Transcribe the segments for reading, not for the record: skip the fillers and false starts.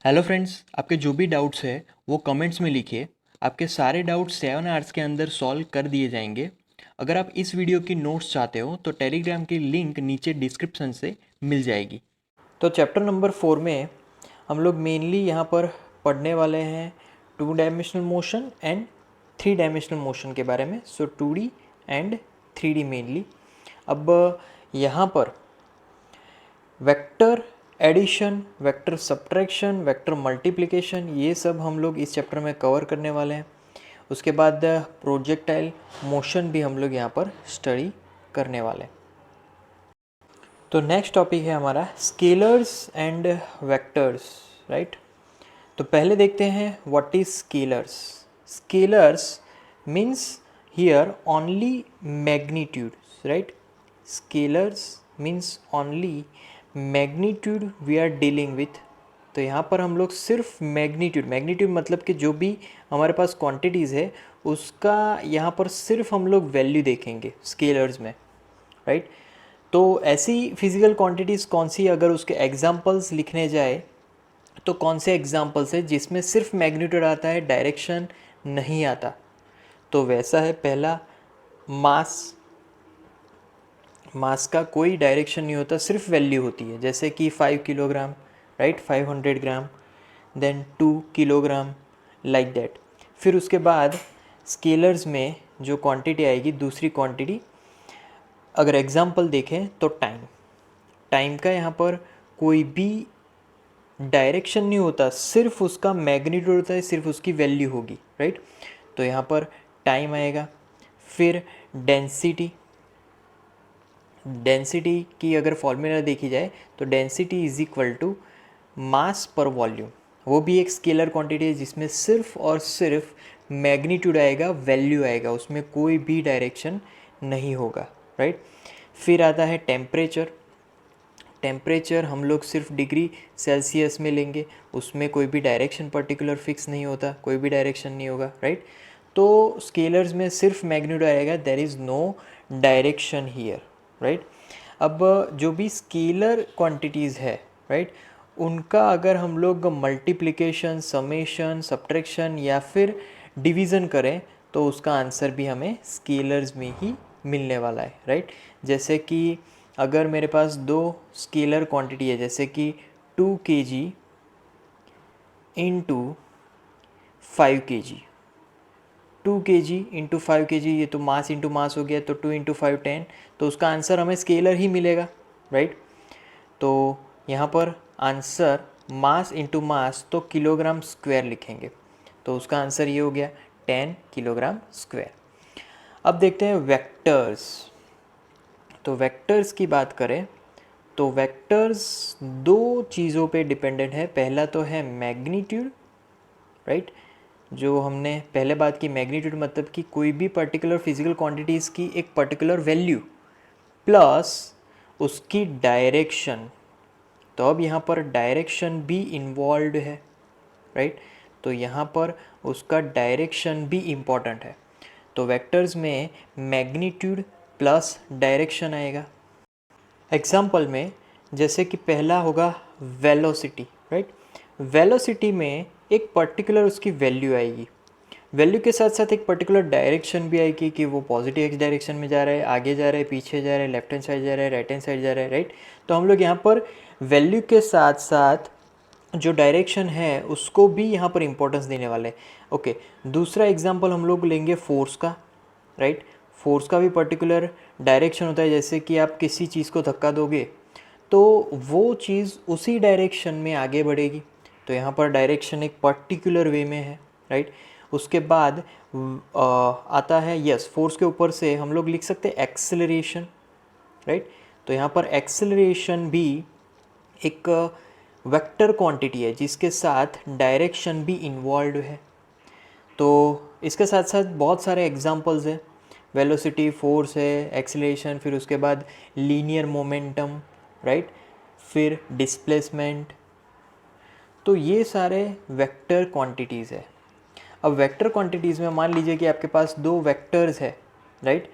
Hello friends, आपके जो भी डाउट्स है वो कमेंट्स में लिखिए। आपके सारे डाउट्स 7 आवर्स के अंदर सॉल्व कर दिए जाएंगे। अगर आप इस वीडियो की नोट्स चाहते हो तो टेलीग्राम की लिंक नीचे डिस्क्रिप्शन से मिल जाएगी। तो चैप्टर नंबर 4 में हम लोग मेनली यहाँ पर पढ़ने वाले हैं 2 dimensional motion and 3 dimensional motion के बारे में। So 2D and 3D mainly. अब यहाँ पर vector addition, vector subtraction, vector multiplication, ये सब हम लोग इस चैप्टर में कवर करने वाले हैं। उसके बाद प्रोजेक्टाइल मोशन भी हम लोग यहाँ पर स्टडी करने वाले हैं। तो नेक्स्ट टॉपिक है हमारा स्केलर्स एंड वेक्टर्स, राइट। तो पहले देखते हैं what is scalars. Scalars means here only magnitude, right. Scalars means only magnitude we are dealing with. तो यहाँ पर हम लोग सिर्फ मैग्नीट्यूड मतलब कि जो भी हमारे पास क्वांटिटीज़ है उसका यहाँ पर सिर्फ हम लोग वैल्यू देखेंगे स्केलर्स में, राइट। तो ऐसी फिजिकल क्वांटिटीज़ कौन सी, अगर उसके एग्जांपल्स लिखने जाए तो कौन से एग्जांपल्स है जिसमें सिर्फ मैग्नीट्यूड आता है, डायरेक्शन नहीं आता। तो वैसा है पहला मास। मास का कोई डायरेक्शन नहीं होता, सिर्फ वैल्यू होती है, जैसे कि 5 kilogram, right, 500 gram, then 2 kilogram, like that. फिर उसके बाद स्केलर्स में जो क्वांटिटी आएगी, दूसरी क्वांटिटी, अगर एग्जांपल देखें तो टाइम का यहाँ पर कोई भी डायरेक्शन नहीं होता, सिर्फ उसका मैग्नीट्यूड होता है, सिर्फ उसकी वैल्यू होगी, राइट। तो यहाँ पर टाइम आएगा। फिर डेंसिटी की अगर फॉर्मूला देखी जाए तो density is equal to mass per volume. वो भी एक स्केलर क्वांटिटी है जिसमें सिर्फ और सिर्फ मैग्नीट्यूड आएगा, वैल्यू आएगा, उसमें कोई भी डायरेक्शन नहीं होगा, राइट। फिर आता है टेम्परेचर। टेम्परेचर हम लोग सिर्फ डिग्री सेल्सियस में लेंगे, उसमें कोई भी डायरेक्शन पर्टिकुलर फिक्स नहीं होता, कोई भी डायरेक्शन नहीं होगा, राइट। तो स्केलर्स में सिर्फ मैग्नीट्यूड आएगा, there is no direction here, right. अब जो भी स्केलर क्वांटिटीज़ है, राइट, उनका अगर हम लोग मल्टीप्लिकेशन, समेशन, सब्ट्रैक्शन या फिर डिवीज़न करें तो उसका आंसर भी हमें स्केलर्स में ही मिलने वाला है, राइट। जैसे कि अगर मेरे पास दो स्केलर क्वांटिटी है, जैसे कि 2 kg into 5 kg, 2 kg into 5 kg, ये तो मास इंटू मास हो गया, तो 2 इंटू 5 10, तो उसका आंसर हमें स्केलर ही मिलेगा, राइट। तो यहाँ पर आंसर मास इंटू मास तो किलोग्राम स्क्वायर लिखेंगे, तो उसका आंसर ये हो गया 10 किलोग्राम स्क्वायर। अब देखते हैं वेक्टर्स। तो वेक्टर्स की बात करें तो वेक्टर्स दो चीज़ों पे डिपेंडेंट है। पहला तो है मैग्नीट्यूड, राइट, जो हमने पहले बात की, मैग्नीट्यूड मतलब कि कोई भी पर्टिकुलर फिजिकल क्वांटिटीज़ की एक पर्टिकुलर वैल्यू प्लस उसकी डायरेक्शन। तो अब यहाँ पर डायरेक्शन भी इन्वॉल्व है, राइट। तो यहाँ पर उसका डायरेक्शन भी इम्पॉर्टेंट है। तो वेक्टर्स में मैग्नीट्यूड प्लस डायरेक्शन आएगा। एग्जाम्पल में जैसे कि पहला होगा वेलोसिटी, राइट। वेलोसिटी में एक पर्टिकुलर उसकी वैल्यू आएगी, वैल्यू के साथ साथ एक पर्टिकुलर डायरेक्शन भी आएगी कि वो पॉजिटिव एक्स डायरेक्शन में जा रहा है, आगे जा रहा है, पीछे जा रहा है, लेफ्ट हैंड साइड जा रहा है, राइट हैंड साइड जा रहा है, राइट। तो हम लोग यहाँ पर वैल्यू के साथ साथ जो डायरेक्शन है उसको भी यहाँ पर इंपॉर्टेंस देने वाले हैं। ओके, दूसरा एग्जाम्पल हम लोग लेंगे फोर्स का, राइट। फोर्स का भी पर्टिकुलर डायरेक्शन होता है, जैसे कि आप किसी चीज़ को धक्का दोगे तो वो चीज़ उसी डायरेक्शन में आगे बढ़ेगी। तो यहाँ पर डायरेक्शन एक पर्टिकुलर वे में है, राइट। उसके बाद आता है, यस, फोर्स के ऊपर से हम लोग लिख सकते हैं एक्सेलरेशन, राइट। तो यहाँ पर एक्सेलरेशन भी एक वेक्टर क्वांटिटी है जिसके साथ डायरेक्शन भी इन्वॉल्व है। तो इसके साथ साथ बहुत सारे एग्जांपल्स हैं, वेलोसिटी, फोर्स है, एक्सेलरेशन, फिर उसके बाद लीनियर मोमेंटम, राइट, फिर डिस्प्लेसमेंट। तो ये सारे वेक्टर क्वांटिटीज़ है। अब वेक्टर क्वांटिटीज़ में मान लीजिए कि आपके पास दो वेक्टर्स है, राइट।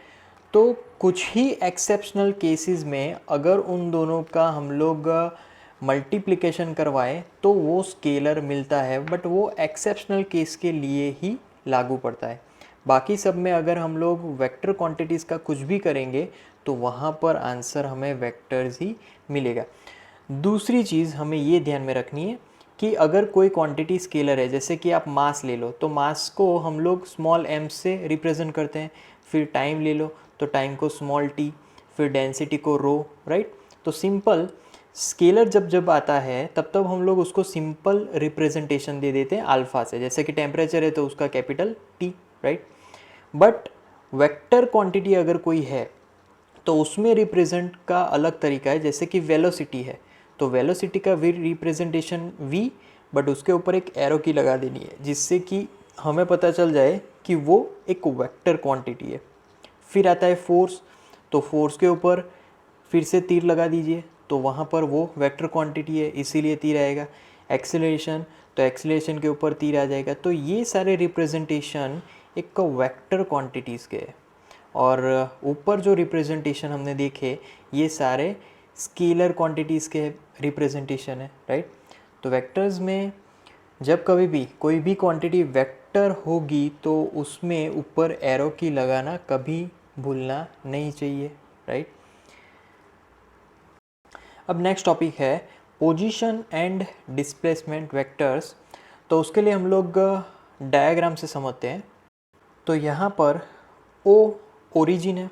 तो कुछ ही एक्सेप्शनल केसेस में अगर उन दोनों का हम लोग मल्टीप्लिकेशन करवाएं तो वो स्केलर मिलता है, बट वो एक्सेप्शनल केस के लिए ही लागू पड़ता है। बाकी सब में अगर हम लोग वेक्टर क्वांटिटीज़ का कुछ भी करेंगे तो वहाँ पर आंसर हमें वेक्टर्स ही मिलेगा। दूसरी चीज़ हमें ये ध्यान में रखनी है कि अगर कोई क्वांटिटी स्केलर है, जैसे कि आप मास ले लो तो मास को हम लोग स्मॉल m से रिप्रेजेंट करते हैं, फिर टाइम ले लो तो टाइम को स्मॉल t, फिर डेंसिटी को रो, राइट। तो सिंपल स्केलर जब जब आता है तब तब हम लोग उसको सिंपल रिप्रेजेंटेशन दे देते हैं अल्फा से, जैसे कि टेम्परेचर है तो उसका capital T, right. But vector quantity अगर कोई है तो उसमें रिप्रेजेंट का अलग तरीका है, जैसे कि वेलोसिटी है तो वेलोसिटी का रिप्रेजेंटेशन v, बट उसके ऊपर एक एरो की लगा देनी है जिससे कि हमें पता चल जाए कि वो एक वेक्टर क्वांटिटी है। फिर आता है फोर्स, तो फोर्स के ऊपर फिर से तीर लगा दीजिए तो वहाँ पर वो वेक्टर क्वांटिटी है, इसीलिए तीर आएगा। एक्सेलरेशन, तो एक्सेलरेशन के ऊपर तीर आ जाएगा। तो ये सारे रिप्रेजेंटेशन एक वेक्टर क्वांटिटीज़ के हैं। और ऊपर जो रिप्रेजेंटेशन हमने देखे ये सारे स्केलर क्वांटिटीज़ के रिप्रेजेंटेशन है, राइट। तो वेक्टर्स में जब कभी भी कोई भी क्वांटिटी वेक्टर होगी तो उसमें ऊपर एरो की लगाना कभी भूलना नहीं चाहिए, राइट। अब नेक्स्ट टॉपिक है पोजीशन एंड डिस्प्लेसमेंट वेक्टर्स। तो उसके लिए हम लोग डायग्राम से समझते हैं। तो यहाँ पर O ओरिजिन है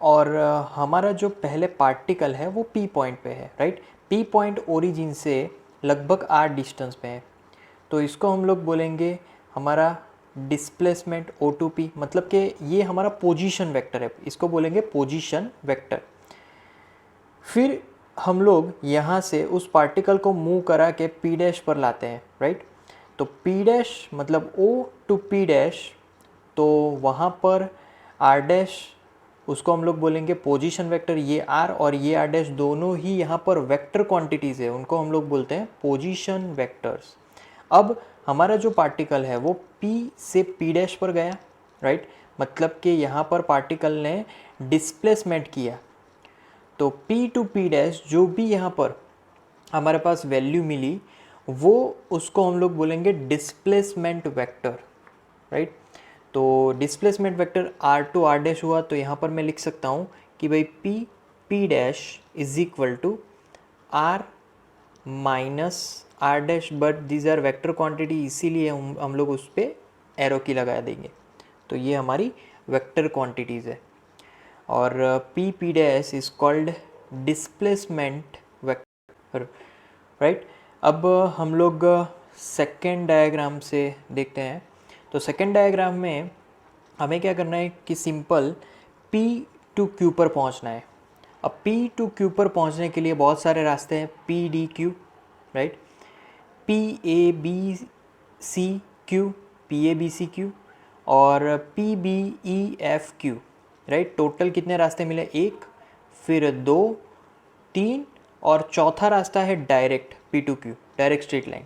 और हमारा जो पहले पार्टिकल है वो P पॉइंट पे है, राइट। P पॉइंट ओरिजिन से लगभग r डिस्टेंस पे है, तो इसको हम लोग बोलेंगे हमारा डिस्प्लेसमेंट O2P, मतलब कि ये हमारा पोजीशन वेक्टर है, इसको बोलेंगे पोजीशन वेक्टर। फिर हम लोग यहाँ से उस पार्टिकल को मूव करा के P डैश पर लाते हैं, राइट। तो P डैश मतलब O टू P डैश, तो वहाँ पर R डैश उसको हम लोग बोलेंगे पोजीशन वेक्टर। ये R और ये R डैश दोनों ही यहाँ पर वेक्टर क्वांटिटीज़ है, उनको हम लोग बोलते हैं पोजीशन वेक्टर्स। अब हमारा जो पार्टिकल है वो P से P डैश पर गया, राइट, मतलब कि यहाँ पर पार्टिकल ने डिस्प्लेसमेंट किया। तो P टू P डैश जो भी यहाँ पर हमारे पास वैल्यू मिली वो उसको हम लोग बोलेंगे डिस्प्लेसमेंट वेक्टर, राइट। तो displacement vector R to R dash हुआ, तो यहाँ पर मैं लिख सकता हूँ कि भाई P dash is equal to R minus R dash, but these are vector quantity, इसीलिए हम लोग उस पर एरो की लगा देंगे। तो ये हमारी वेक्टर क्वांटिटीज़ है और P dash is called displacement vector, right. अब हम लोग सेकेंड डायग्राम से देखते हैं। तो सेकेंड डायग्राम में हमें क्या करना है कि सिंपल P टू Q पर पहुंचना है। अब P टू Q पर पहुंचने के लिए बहुत सारे रास्ते हैं, PDQ, राइट, PABCQ, PABCQ और PBEFQ, राइट। टोटल कितने रास्ते मिले? एक, फिर 2, 3 और चौथा रास्ता है direct P to Q, direct straight line.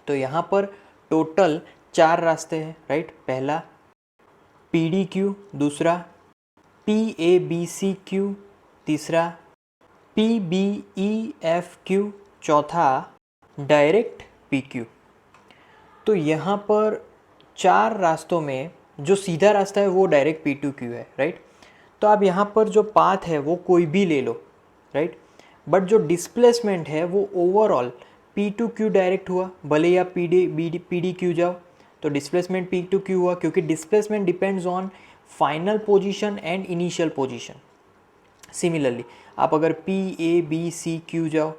तो यहाँ पर टोटल 4 रास्ते हैं, राइट। पहला PDQ, दूसरा PABCQ, तीसरा PBEFQ, चौथा डायरेक्ट PQ। तो यहाँ पर 4 रास्तों में जो सीधा रास्ता है वो डायरेक्ट P टू Q है, राइट। तो अब यहाँ पर जो पाथ है वो कोई भी ले लो, राइट, बट जो डिस्प्लेसमेंट है वो overall P to Q direct हुआ, भले ही आप PDQ जाओ तो डिस्प्लेसमेंट P टू Q हुआ, क्योंकि displacement depends on final position and initial position. Similarly आप अगर PABCQ जाओ,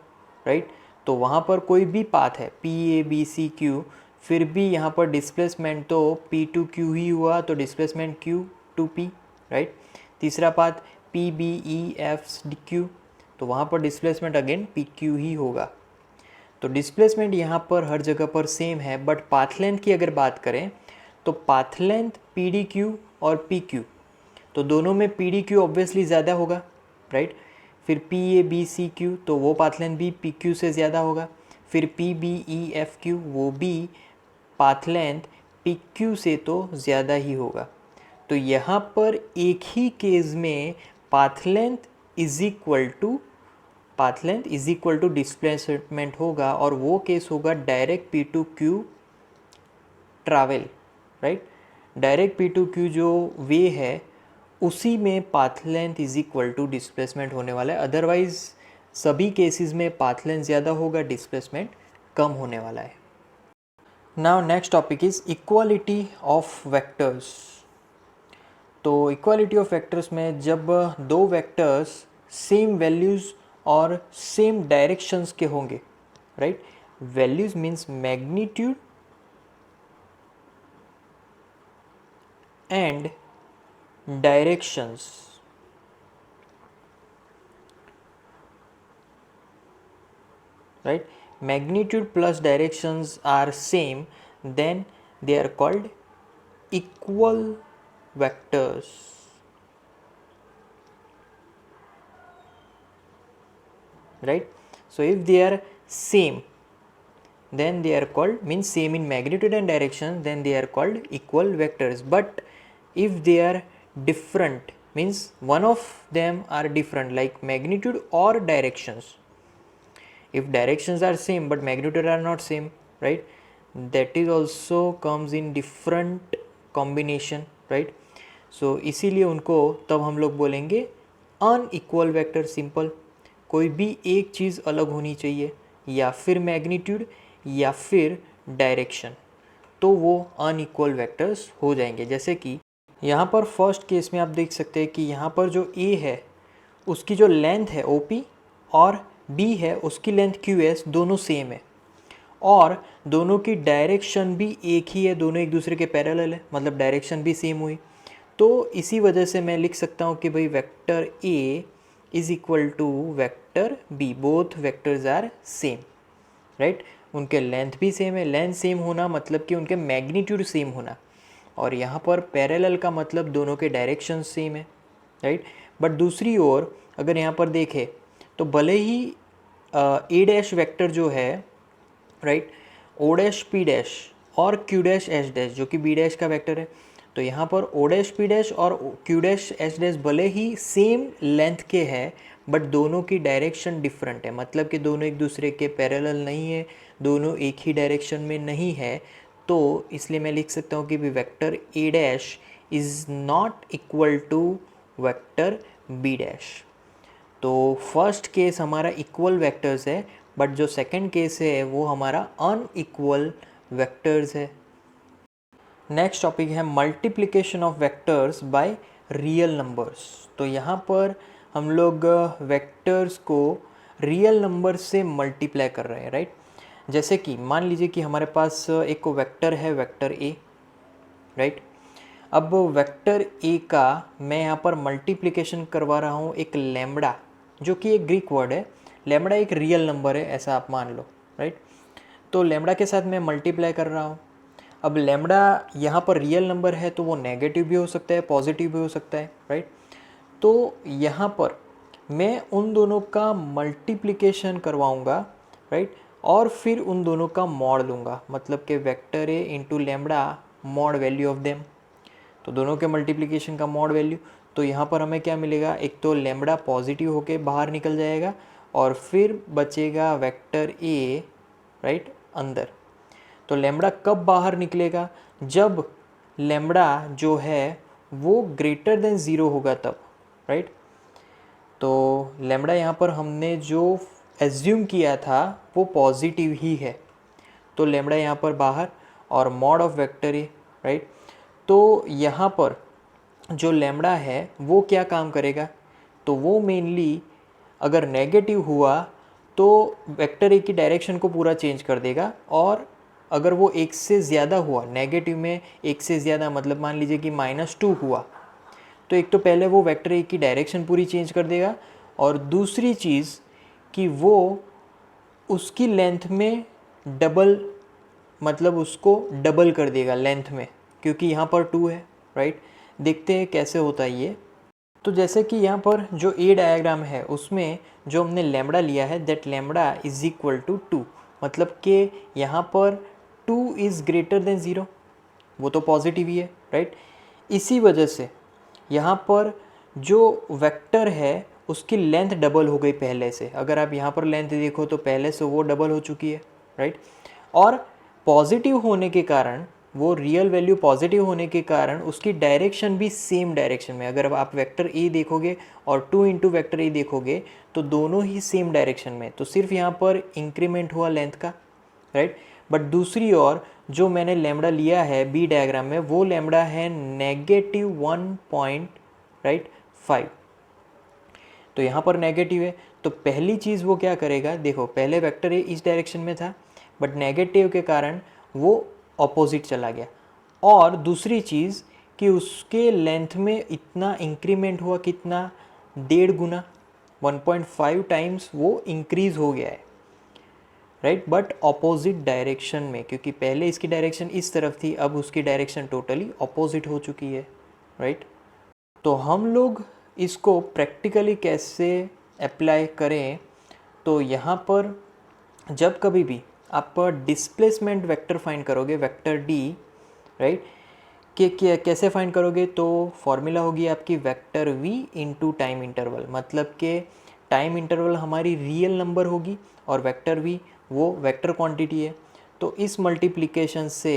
राइट, तो वहाँ पर कोई भी पाथ है PABCQ, फिर भी यहाँ पर डिस्प्लेसमेंट तो P टू Q ही हुआ, तो displacement Q to P, right. तीसरा पाथ PBEFQ, तो वहाँ पर डिस्प्लेसमेंट अगेन PQ ही होगा। तो डिस्प्लेसमेंट यहाँ पर हर जगह पर सेम है, बट पाथ लेंथ की अगर बात करें तो पाथ लेंथ PDQ और PQ, तो दोनों में PDQ ऑब्वियसली ज़्यादा होगा, राइट। फिर PABCQ, तो वो पाथ लेंथ भी PQ से ज़्यादा होगा। फिर PBEFQ, वो भी पाथ लेंथ PQ से तो ज़्यादा ही होगा। तो यहाँ पर एक ही केस में path length is equal to path length is equal to displacement होगा, और वो केस होगा direct P to Q travel, right. Direct P to Q जो वे है उसी में path length is equal to displacement होने वाला है। अदरवाइज सभी केसेस में पाथ लेंथ ज़्यादा होगा, डिस्प्लेसमेंट कम होने वाला है। Now next topic is equality of vectors. तो इक्वालिटी ऑफ वेक्टर्स में जब दो वेक्टर्स सेम वैल्यूज़ और सेम डायरेक्शंस के होंगे, right. Values means magnitude and directions, right, magnitude plus directions are same, then they are called equal vectors, right. So if they are same, then they are called, means same in magnitude and direction, then they are called equal vectors. But if they are different, means one of them are different, like magnitude or directions. If directions are same but magnitude are not same, right, that is also comes in different combination, right. So इसीलिए उनको तब हम लोग बोलेंगे unequal vector. Simple, कोई भी एक चीज़ अलग होनी चाहिए, या फिर मैग्नीट्यूड या फिर डायरेक्शन, तो वो अनइक्वल वेक्टर्स हो जाएंगे। जैसे कि यहाँ पर फर्स्ट केस में आप देख सकते हैं कि यहाँ पर जो ए है उसकी जो लेंथ है OP और बी है उसकी लेंथ QS दोनों सेम है, और दोनों की डायरेक्शन भी एक ही है, दोनों एक दूसरे के पैरेलल है, मतलब डायरेक्शन भी सेम हुई। तो इसी वजह से मैं लिख सकता हूँ कि भाई vector A is equal to vector B, both vectors are same, right. उनके लेंथ भी सेम है, लेंथ सेम होना मतलब कि उनके मैग्नीट्यूड सेम होना, और यहाँ पर पैरेलल का मतलब दोनों के डायरेक्शन सेम है, राइट। बट दूसरी ओर अगर यहाँ पर देखें तो भले ही ए डैश वेक्टर जो है, right, O dash P dash और क्यू डैश एच डैश जो कि बी डैश का वेक्टर है, तो यहाँ पर ओ डैश पी डैश और क्यू डैश एच डैश भले ही सेम लेंथ के हैं बट दोनों की डायरेक्शन डिफरेंट है, मतलब कि दोनों एक दूसरे के पैरेलल नहीं है, दोनों एक ही डायरेक्शन में नहीं है। तो इसलिए मैं लिख सकता हूँ कि भी vector A dash is not equal to vector B dash. तो फर्स्ट केस हमारा इक्वल वेक्टर्स है, बट जो सेकंड केस है वो हमारा अनइक्वल वेक्टर्स है। नेक्स्ट टॉपिक है multiplication of vectors by real numbers. तो यहाँ पर हम लोग वेक्टर्स को रियल नंबर से मल्टीप्लाई कर रहे हैं, राइट। जैसे कि मान लीजिए कि हमारे पास एक वेक्टर है, वेक्टर ए, राइट। अब वेक्टर ए का मैं यहाँ पर मल्टीप्लिकेशन करवा रहा हूँ एक लैम्बडा, जो कि एक ग्रीक वर्ड है। लैम्बडा एक रियल नंबर है, ऐसा आप मान लो, राइट। तो लैम्बडा के साथ मैं मल्टीप्लाई कर रहा हूँ। अब लैम्बडा यहाँ पर रियल नंबर है तो वो नेगेटिव भी हो सकता है, पॉजिटिव भी हो सकता है, राइट। तो यहाँ पर मैं उन दोनों का मल्टीप्लिकेशन करवाऊँगा, राइट, और फिर उन दोनों का मॉड लूँगा, मतलब कि vector A into lambda mod value of them. तो दोनों के मल्टीप्लिकेशन का मॉड वैल्यू, तो यहाँ पर हमें क्या मिलेगा, एक तो लैम्बडा पॉजिटिव होके बाहर निकल जाएगा और फिर बचेगा वेक्टर ए, राइट, अंदर। तो लैम्बडा कब बाहर निकलेगा, जब लैम्बडा जो है वो ग्रेटर देन 0 होगा तब, राइट। तो लैम्बडा यहाँ पर हमने जो एज्यूम किया था वो पॉजिटिव ही है, तो लैम्बडा यहाँ पर बाहर और mod of vector A, right. तो यहाँ पर जो लैम्बडा है वो क्या काम करेगा, तो वो मेनली अगर नेगेटिव हुआ तो वेक्टर ए की डायरेक्शन को पूरा चेंज कर देगा, और अगर वो एक से ज़्यादा हुआ, नेगेटिव में एक से ज़्यादा मतलब मान लीजिए कि -2 हुआ, तो एक तो पहले वो वेक्टर ए की डायरेक्शन पूरी चेंज कर देगा, और दूसरी चीज़ कि वो उसकी लेंथ में डबल, मतलब उसको डबल कर देगा लेंथ में, क्योंकि यहाँ पर 2 है, राइट। देखते हैं कैसे होता है ये। तो जैसे कि यहाँ पर जो ए डायग्राम है उसमें जो हमने लैम्बडा लिया है, that lambda is equal to 2, मतलब कि यहाँ पर 2 इज़ ग्रेटर देन 0, वो तो पॉजिटिव ही है, राइट। इसी वजह से यहाँ पर जो वेक्टर है उसकी लेंथ डबल हो गई पहले से। अगर आप यहाँ पर लेंथ देखो तो पहले से वो डबल हो चुकी है, राइट। और पॉजिटिव होने के कारण, वो रियल वैल्यू पॉजिटिव होने के कारण उसकी डायरेक्शन भी सेम डायरेक्शन में। अगर आप वेक्टर ए देखोगे और 2 इंटू वेक्टर ए देखोगे तो दोनों ही सेम डायरेक्शन में, तो सिर्फ यहाँ पर इंक्रीमेंट हुआ लेंथ का, राइट। बट दूसरी ओर जो मैंने लैम्बडा लिया है बी डायग्राम में, वो लैम्बडा है -1 राइट 5। तो यहाँ पर नेगेटिव है, तो पहली चीज़ वो क्या करेगा, देखो पहले वेक्टर ए इस डायरेक्शन में था बट नेगेटिव के कारण वो ऑपोजिट चला गया। और दूसरी चीज़ कि उसके लेंथ में इतना इंक्रीमेंट हुआ, कितना, 1.5 गुना, 1.5 टाइम्स वो इंक्रीज हो गया है, राइट। बट ऑपोजिट डायरेक्शन में, क्योंकि पहले इसकी डायरेक्शन इस तरफ थी, अब उसकी डायरेक्शन टोटली ऑपोजिट हो चुकी है, राइट। तो हम लोग इसको प्रैक्टिकली कैसे अप्लाई करें, तो यहाँ पर जब कभी भी आप डिस्प्लेसमेंट वेक्टर फाइंड करोगे, वेक्टर डी, राइट, कि कैसे फाइंड करोगे, तो फॉर्मूला होगी आपकी vector V into time interval. मतलब कि टाइम इंटरवल हमारी रियल नंबर होगी और वेक्टर वी वो वेक्टर क्वांटिटी है। तो इस मल्टीप्लिकेशन से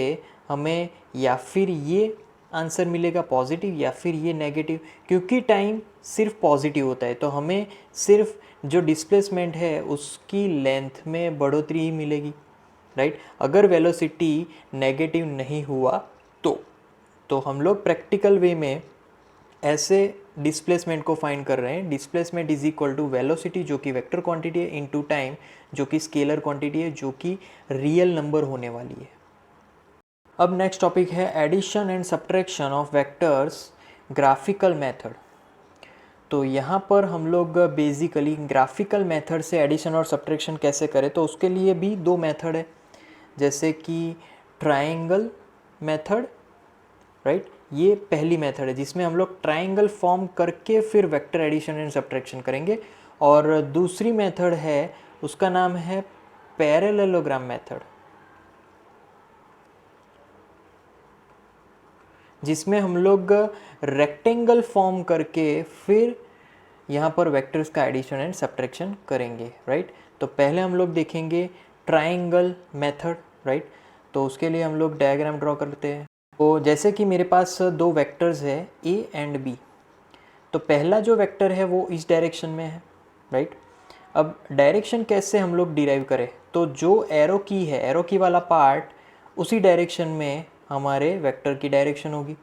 हमें या फिर ये आंसर मिलेगा पॉजिटिव या फिर ये नेगेटिव, क्योंकि टाइम सिर्फ पॉजिटिव होता है तो हमें सिर्फ जो डिस्प्लेसमेंट है उसकी लेंथ में बढ़ोतरी ही मिलेगी, राइट। अगर वेलोसिटी नेगेटिव नहीं हुआ तो हम लोग प्रैक्टिकल वे में ऐसे डिस्प्लेसमेंट को फाइंड कर रहे हैं। Displacement is equal to velocity जो कि वेक्टर क्वांटिटी है इनटू टाइम जो कि स्केलर क्वांटिटी है, जो कि रियल नंबर होने वाली है। अब नेक्स्ट टॉपिक है addition and subtraction of vectors graphical method. तो यहाँ पर हम लोग बेसिकली ग्राफिकल मेथड से एडिशन और सब्ट्रैक्शन कैसे करें, तो उसके लिए भी दो मेथड है, जैसे कि ट्रायंगल मेथड, राइट। ये पहली मेथड है जिसमें हम लोग ट्रायंगल फॉर्म करके फिर वेक्टर एडिशन एंड सब्ट्रैक्शन करेंगे। और दूसरी मेथड है, उसका नाम है पैरेललोग्राम मेथड, जिसमें हम लोग रेक्टेंगल फॉर्म करके फिर यहाँ पर वेक्टर्स का एडिशन एंड सब्ट्रैक्शन करेंगे, राइट। तो पहले हम लोग देखेंगे ट्रायंगल मेथड, राइट। तो उसके लिए हम लोग डायग्राम ड्रॉ करते हैं। तो जैसे कि मेरे पास दो वेक्टर्स है ए एंड बी, तो पहला जो वेक्टर है वो इस डायरेक्शन में है, राइट। अब डायरेक्शन कैसे हम लोग डिराइव करें, तो जो एरो की है, एरो की वाला पार्ट उसी डायरेक्शन में हमारे वेक्टर की डायरेक्शन होगी।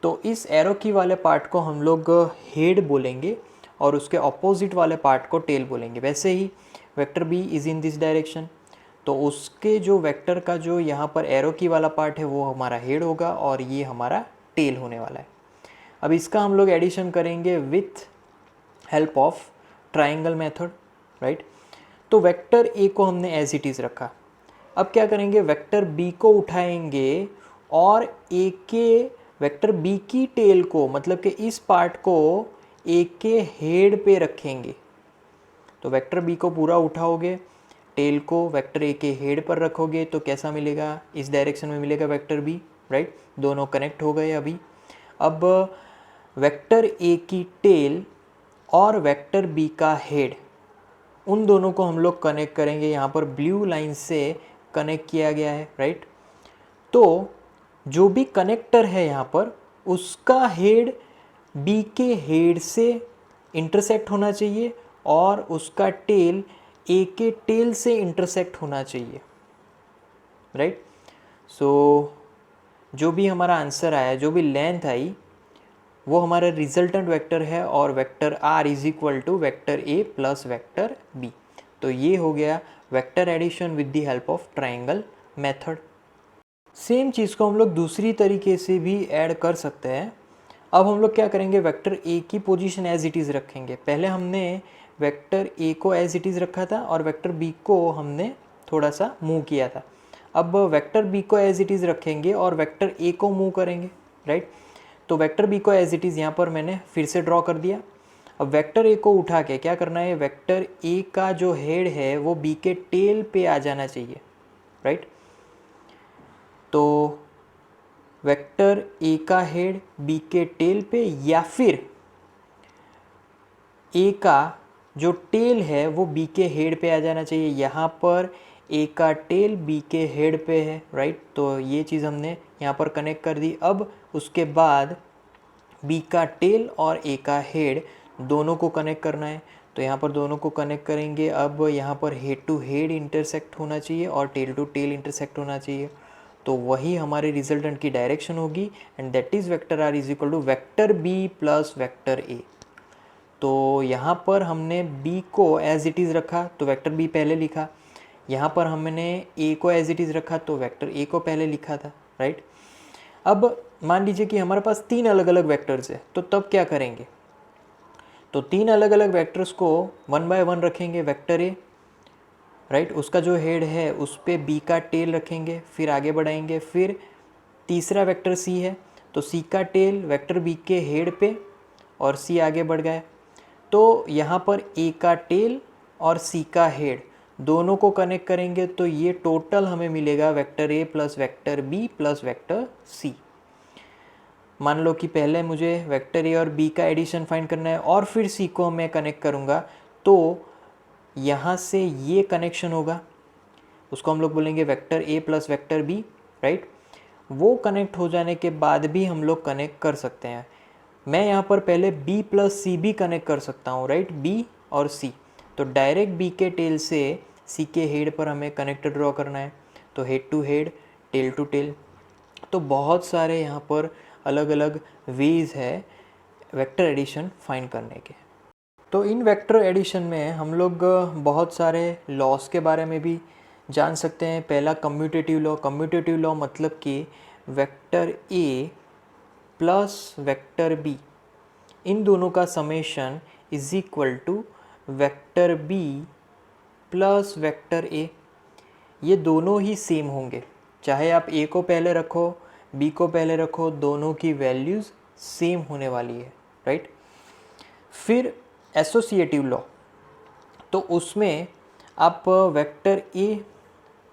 तो इस एरो की वाले पार्ट को हम लोग हेड बोलेंगे और उसके ऑपोजिट वाले पार्ट को टेल बोलेंगे। वैसे ही vector B is in this direction, तो उसके जो वेक्टर का जो यहाँ पर एरो की वाला पार्ट है वो हमारा हेड होगा और ये हमारा टेल होने वाला है। अब इसका हम लोग एडिशन करेंगे with help of triangle method, right. तो वेक्टर ए को हमने एज इट इज़ रखा। अब क्या करेंगे, वेक्टर बी को उठाएंगे और ए के वेक्टर बी की टेल को, मतलब कि इस पार्ट को ए के हेड पे रखेंगे। तो वेक्टर बी को पूरा उठाओगे, टेल को वेक्टर ए के हेड पर रखोगे, तो कैसा मिलेगा, इस डायरेक्शन में मिलेगा वेक्टर बी, राइट। दोनों कनेक्ट हो गए अभी। अब वेक्टर ए की टेल और वेक्टर बी का हेड, उन दोनों को हम लोग कनेक्ट करेंगे। यहाँ पर ब्लू लाइन से कनेक्ट किया गया है, राइट। तो जो भी कनेक्टर है यहाँ पर, उसका हेड बी के हेड से इंटरसेक्ट होना चाहिए और उसका टेल ए के टेल से इंटरसेक्ट होना चाहिए, राइट। सो जो भी हमारा आंसर आया, जो भी लेंथ आई, वो हमारा रिजल्टेंट वेक्टर है और vector R is equal to vector A plus vector B. तो ये हो गया vector addition with the help of triangle method. Same चीज़ को हम लोग दूसरी तरीके से भी ऐड कर सकते हैं। अब हम लोग क्या करेंगे, वेक्टर ए की पोजीशन एज इट इज़ रखेंगे। पहले हमने वेक्टर ए को एज इट इज़ रखा था और वेक्टर बी को हमने थोड़ा सा मूव किया था। अब वेक्टर बी को एज इट इज़ रखेंगे और वेक्टर ए को मूव करेंगे, राइट। तो वेक्टर बी को एज इट इज़ यहाँ पर मैंने फिर से ड्रॉ कर दिया। अब वेक्टर ए को उठा के क्या करना है, वेक्टर ए का जो हेड है वो बी के टेल पे आ जाना चाहिए, राइट। तो वेक्टर ए का हेड बी के टेल पे, या फिर ए का जो टेल है वो बी के हेड पे आ जाना चाहिए। यहाँ पर ए का टेल बी के हेड पे है, राइट। तो ये चीज़ हमने यहाँ पर कनेक्ट कर दी। अब उसके बाद बी का टेल और ए का हेड दोनों को कनेक्ट करना है, तो यहाँ पर दोनों को कनेक्ट करेंगे। अब यहाँ पर हेड टू हेड इंटरसेक्ट होना चाहिए और टेल टू टेल इंटरसेक्ट होना चाहिए, तो वही हमारे रिजल्टेंट की डायरेक्शन होगी। And that is vector R is equal to vector B plus vector A. तो यहाँ पर हमने b को एज इट इज़ रखा तो वेक्टर b पहले लिखा, यहाँ पर हमने a को एज इट इज़ रखा तो वेक्टर a को पहले लिखा था, राइट। अब मान लीजिए कि हमारे पास 3 अलग अलग वेक्टर्स है, तो तब क्या करेंगे? तो 3 अलग अलग वेक्टर्स को 1 बाय 1 रखेंगे। वेक्टर a, राइट, उसका जो हेड है उस पर b का टेल रखेंगे, फिर आगे बढ़ाएंगे। फिर तीसरा वेक्टर c है, तो c का टेल वेक्टर b के हेड पे और c आगे बढ़ गया। तो यहाँ पर a का टेल और c का हेड दोनों को कनेक्ट करेंगे, तो ये टोटल हमें मिलेगा vector a plus vector b plus vector c। मान लो कि पहले मुझे वेक्टर a और b का एडिशन फाइंड करना है और फिर c को मैं कनेक्ट करूँगा, तो यहाँ से ये कनेक्शन होगा, उसको हम लोग बोलेंगे vector a plus vector b, right. वो कनेक्ट हो जाने के बाद भी हम लोग कनेक्ट कर सकते हैं। मैं यहाँ पर पहले b प्लस सी भी कनेक्ट कर सकता हूँ, राइट, b और c। तो डायरेक्ट b के टेल से c के हेड पर हमें कनेक्टर ड्रॉ करना है, तो head to head, tail to tail. तो बहुत सारे यहाँ पर अलग अलग वेज है वेक्टर एडिशन फाइंड करने के। तो इन वेक्टर एडिशन में हम लोग बहुत सारे लॉस के बारे में भी जान सकते हैं। पहला कम्यूटेटिव लॉ। कम्यूटेटिव लॉ मतलब कि vector a plus vector b, इन दोनों का summation is equal to vector b plus vector a। ये दोनों ही सेम होंगे, चाहे आप a को पहले रखो b को पहले रखो, दोनों की वैल्यूज़ सेम होने वाली है, राइट। फिर एसोसिएटिव लॉ, तो उसमें आप vector a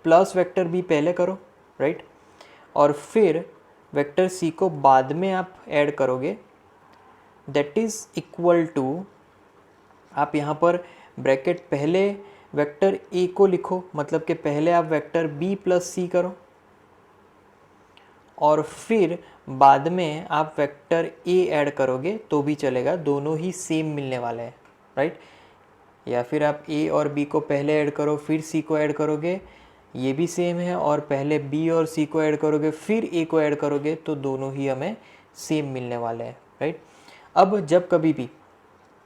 plus vector b पहले करो, राइट, और फिर वेक्टर c को बाद में आप ऐड करोगे। दैट इज़ इक्वल टू, आप यहाँ पर ब्रैकेट पहले वेक्टर a को लिखो, मतलब कि पहले आप वेक्टर b प्लस c करो और फिर बाद में आप वेक्टर a ऐड करोगे तो भी चलेगा, दोनों ही सेम मिलने वाले हैं, राइट। या फिर आप a और b को पहले ऐड करो फिर c को ऐड करोगे, ये भी सेम है, और पहले b और c को ऐड करोगे फिर a को ऐड करोगे तो दोनों ही हमें सेम मिलने वाले हैं, राइट। अब जब कभी भी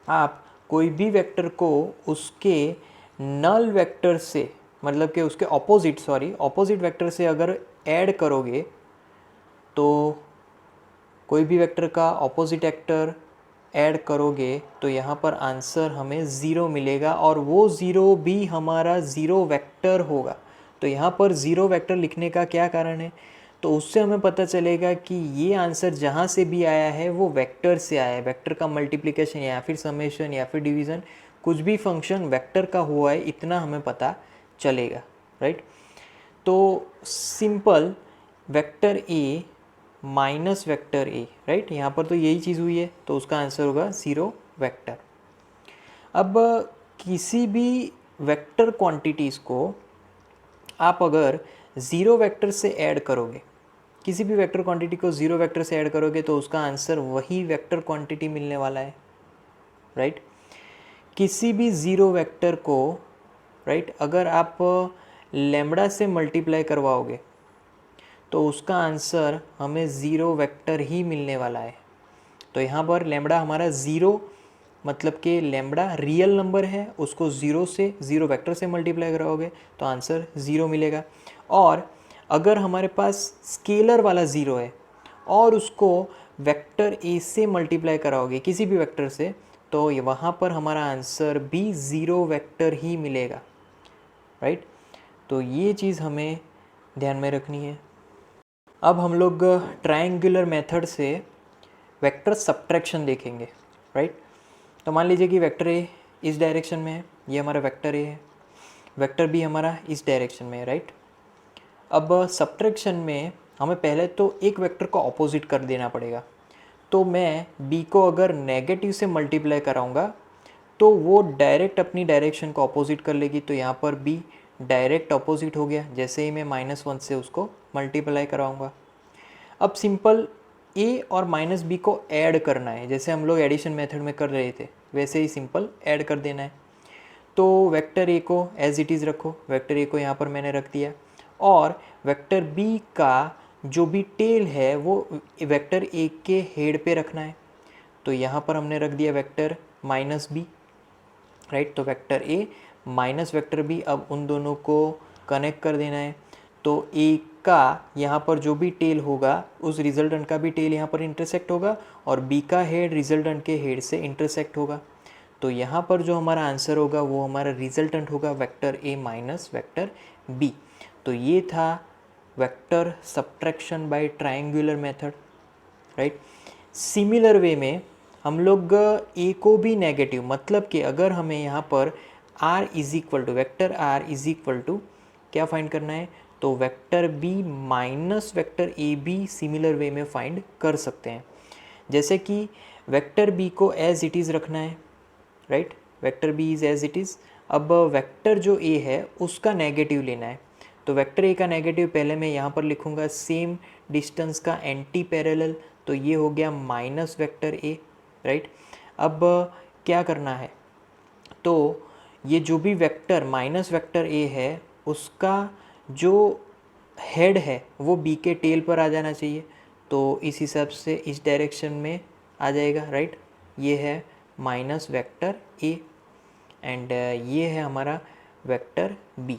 आप कोई भी वेक्टर को उसके नल वेक्टर से, मतलब कि उसके ऑपोजिट वेक्टर से अगर ऐड करोगे, तो कोई भी वेक्टर का ऑपोजिट वेक्टर ऐड करोगे तो यहाँ पर आंसर हमें ज़ीरो मिलेगा, और वो ज़ीरो भी हमारा ज़ीरो वेक्टर होगा। तो यहाँ पर ज़ीरो वेक्टर लिखने का क्या कारण है? तो उससे हमें पता चलेगा कि ये आंसर जहाँ से भी आया है वो वेक्टर से आया है। वेक्टर का मल्टीप्लिकेशन या फिर समेशन या फिर डिवीज़न, कुछ भी फंक्शन वेक्टर का हुआ है, इतना हमें पता चलेगा, राइट। तो simple vector a minus vector a, right, यहाँ पर तो यही चीज़ हुई है, तो उसका आंसर होगा ज़ीरो वेक्टर। अब किसी भी वेक्टर क्वांटिटीज़ को आप अगर ज़ीरो वेक्टर से ऐड करोगे, किसी भी वेक्टर क्वांटिटी को ज़ीरो वेक्टर से ऐड करोगे तो उसका आंसर वही वेक्टर क्वांटिटी मिलने वाला है, राइट। किसी भी ज़ीरो वेक्टर को, राइट, अगर आप लैम्बडा से मल्टीप्लाई करवाओगे तो उसका आंसर हमें ज़ीरो वेक्टर ही मिलने वाला है। तो यहाँ पर लैम्बडा हमारा ज़ीरो, मतलब कि लैम्बडा रियल नंबर है, उसको ज़ीरो वेक्टर से मल्टीप्लाई कराओगे तो आंसर ज़ीरो मिलेगा। और अगर हमारे पास स्केलर वाला ज़ीरो है और उसको वेक्टर ए से मल्टीप्लाई कराओगे किसी भी वेक्टर से, तो वहाँ पर हमारा आंसर भी ज़ीरो वेक्टर ही मिलेगा, राइट। तो ये चीज़ हमें ध्यान में रखनी है। अब हम लोग ट्रायंगुलर मेथड से वेक्टर सब्ट्रैक्शन देखेंगे, राइट। तो मान लीजिए कि वेक्टर ए इस डायरेक्शन में है, ये हमारा वेक्टर ए है, वेक्टर बी हमारा इस डायरेक्शन में है, राइट। अब सब्ट्रैक्शन में हमें पहले तो एक वेक्टर को ऑपोजिट कर देना पड़ेगा। तो मैं बी को अगर नेगेटिव से मल्टीप्लाई कराऊंगा तो वो डायरेक्ट अपनी डायरेक्शन को अपोजिट कर लेगी, तो यहाँ पर b डायरेक्ट अपोजिट हो गया जैसे ही मैं -1 से उसको मल्टीप्लाई कराऊंगा। अब सिंपल a और -b को ऐड करना है, जैसे हम लोग एडिशन मेथड में कर रहे थे वैसे ही सिंपल ऐड कर देना है। तो वेक्टर a को एज इट इज़ रखो, वेक्टर a को यहाँ पर मैंने रख दिया, और वेक्टर b का जो भी टेल है वो वेक्टर a के हेड पे रखना है। तो यहाँ पर हमने रख दिया वेक्टर -b, राइट। तो vector a minus vector b, अब उन दोनों को कनेक्ट कर देना है। तो a का यहाँ पर जो भी टेल होगा उस रिजल्टेंट का भी टेल यहाँ पर इंटरसेक्ट होगा, और b का हेड रिजल्टेंट के हेड से इंटरसेक्ट होगा। तो यहाँ पर जो हमारा आंसर होगा वो हमारा रिजल्टेंट होगा vector a minus vector b। तो ये था vector subtraction by triangular method, right. Similar way में हम लोग a को भी नेगेटिव, मतलब कि अगर हमें यहाँ पर r is equal to vector r is equal to क्या फाइंड करना है, तो vector b minus vector A B similar way में फाइंड कर सकते हैं। जैसे कि वेक्टर b को एज इट इज़ रखना है, राइट, vector b is as it is. अब वेक्टर जो a है उसका नेगेटिव लेना है, तो वेक्टर a का नेगेटिव पहले मैं यहाँ पर लिखूँगा सेम डिस्टेंस का एंटी पैरेलल, तो ये हो गया माइनस वेक्टर a, राइट। अब क्या करना है, तो ये जो भी वेक्टर माइनस वेक्टर a है उसका जो हेड है वो b के टेल पर आ जाना चाहिए, तो इस हिसाब से इस डायरेक्शन में आ जाएगा, राइट। ये है माइनस वेक्टर a एंड ये है हमारा वेक्टर b।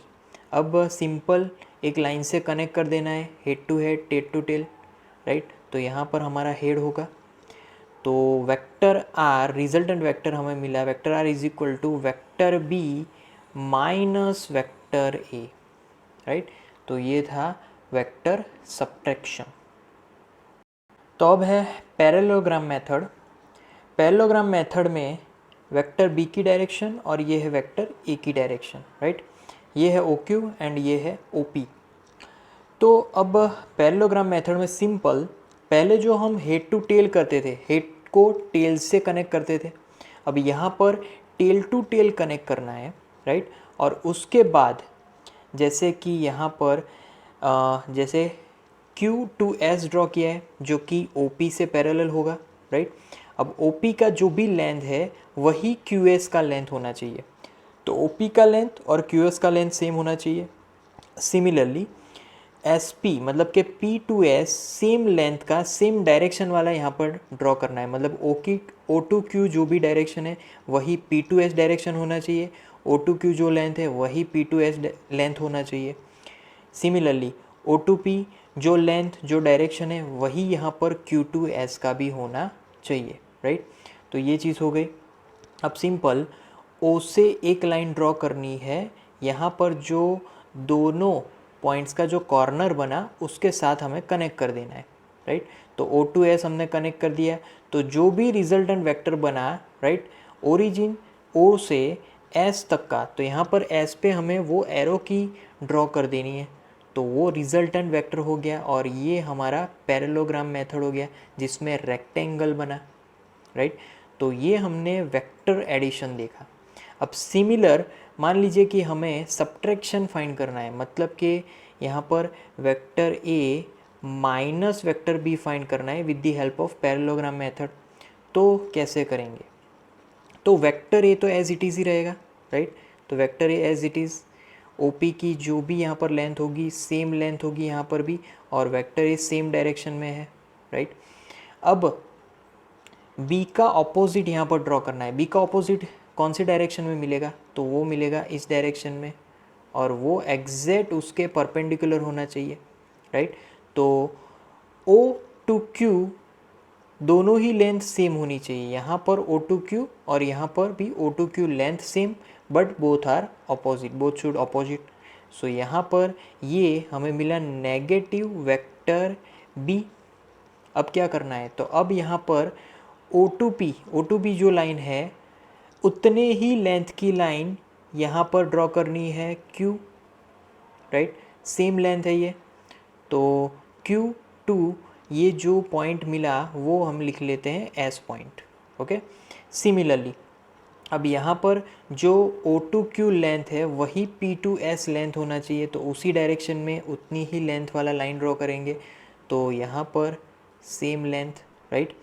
अब सिंपल एक लाइन से कनेक्ट कर देना है, head to head, tail to tail, right. तो यहाँ पर हमारा हेड होगा, तो वेक्टर r रिजल्टेंट वेक्टर हमें मिला, vector r is equal to vector b minus vector a, right. तो ये था वेक्टर सब्ट्रैक्शन। तो अब है पैरेललोग्राम मेथड। पैरेललोग्राम मेथड में वेक्टर b की डायरेक्शन और ये है वेक्टर a की डायरेक्शन, राइट। ये है OQ एंड ये है OP। तो अब पैरेललोग्राम मेथड में सिंपल पहले जो हम हेड टू टेल करते थे, हेड को टेल से कनेक्ट करते थे, अब यहाँ पर टेल टू टेल कनेक्ट करना है, राइट। और उसके बाद जैसे कि यहाँ पर जैसे Q2S ड्रॉ किया है जो कि OP से पैरेलल होगा, राइट। अब OP का जो भी लेंथ है वही QS का लेंथ होना चाहिए, तो OP का लेंथ और QS का लेंथ सेम होना चाहिए। सिमिलरली SP मतलब कि P2S सेम लेंथ का सेम डायरेक्शन वाला यहाँ पर ड्रॉ करना है, मतलब O2Q जो भी डायरेक्शन है वही P2S डायरेक्शन होना चाहिए, O2Q जो लेंथ है वही P2S लेंथ होना चाहिए। सिमिलरली O2P जो लेंथ जो डायरेक्शन है वही यहाँ पर Q2S का भी होना चाहिए, राइट। तो ये चीज़ हो गई। अब सिंपल O से एक लाइन ड्रॉ करनी है, यहाँ पर जो दोनों पॉइंट्स का जो कॉर्नर बना उसके साथ हमें कनेक्ट कर देना है, राइट। तो O2S हमने कनेक्ट कर दिया, तो जो भी रिजल्टेंट वेक्टर बना, राइट, ओरिजिन O से S तक का, तो यहाँ पर S पे हमें वो एरो की ड्रॉ कर देनी है, तो वो रिजल्टेंट वेक्टर हो गया। और ये हमारा पैरेललोग्राम मेथड हो गया जिसमें रेक्टेंगल बना, राइट। तो ये हमने वेक्टर एडिशन देखा। अब सिमिलर मान लीजिए कि हमें सब्ट्रैक्शन फाइंड करना है, मतलब कि यहाँ पर vector a minus vector b find करना है with the help of parallelogram method. तो कैसे करेंगे, तो वेक्टर a तो एज इट इज़ ही रहेगा, राइट। तो vector a as it is, OP की जो भी यहाँ पर लेंथ होगी सेम लेंथ होगी यहाँ पर भी, और वेक्टर a सेम डायरेक्शन में है, राइट। अब b का ऑपोजिट यहाँ पर ड्रॉ करना है। b का ऑपोजिट कौन सी डायरेक्शन में मिलेगा, तो वो मिलेगा इस डायरेक्शन में, और वो एग्जैक्ट उसके परपेंडिकुलर होना चाहिए, राइट। तो O टू Q दोनों ही लेंथ सेम होनी चाहिए, यहाँ पर O2Q और यहाँ पर भी O2Q length same, but both are opposite, both should opposite. So यहाँ पर ये हमें मिला नेगेटिव वेक्टर B। अब क्या करना है, तो अब यहाँ पर O2P जो लाइन है उतने ही लेंथ की लाइन यहाँ पर ड्रॉ करनी है Q, राइट, सेम लेंथ है ये। तो Q2 ये जो पॉइंट मिला वो हम लिख लेते हैं S पॉइंट, ओके। सिमिलरली अब यहाँ पर जो O2Q लेंथ है वही P2S लेंथ होना चाहिए, तो उसी डायरेक्शन में उतनी ही लेंथ वाला लाइन ड्रॉ करेंगे। तो यहाँ पर सेम लेंथ, राइट।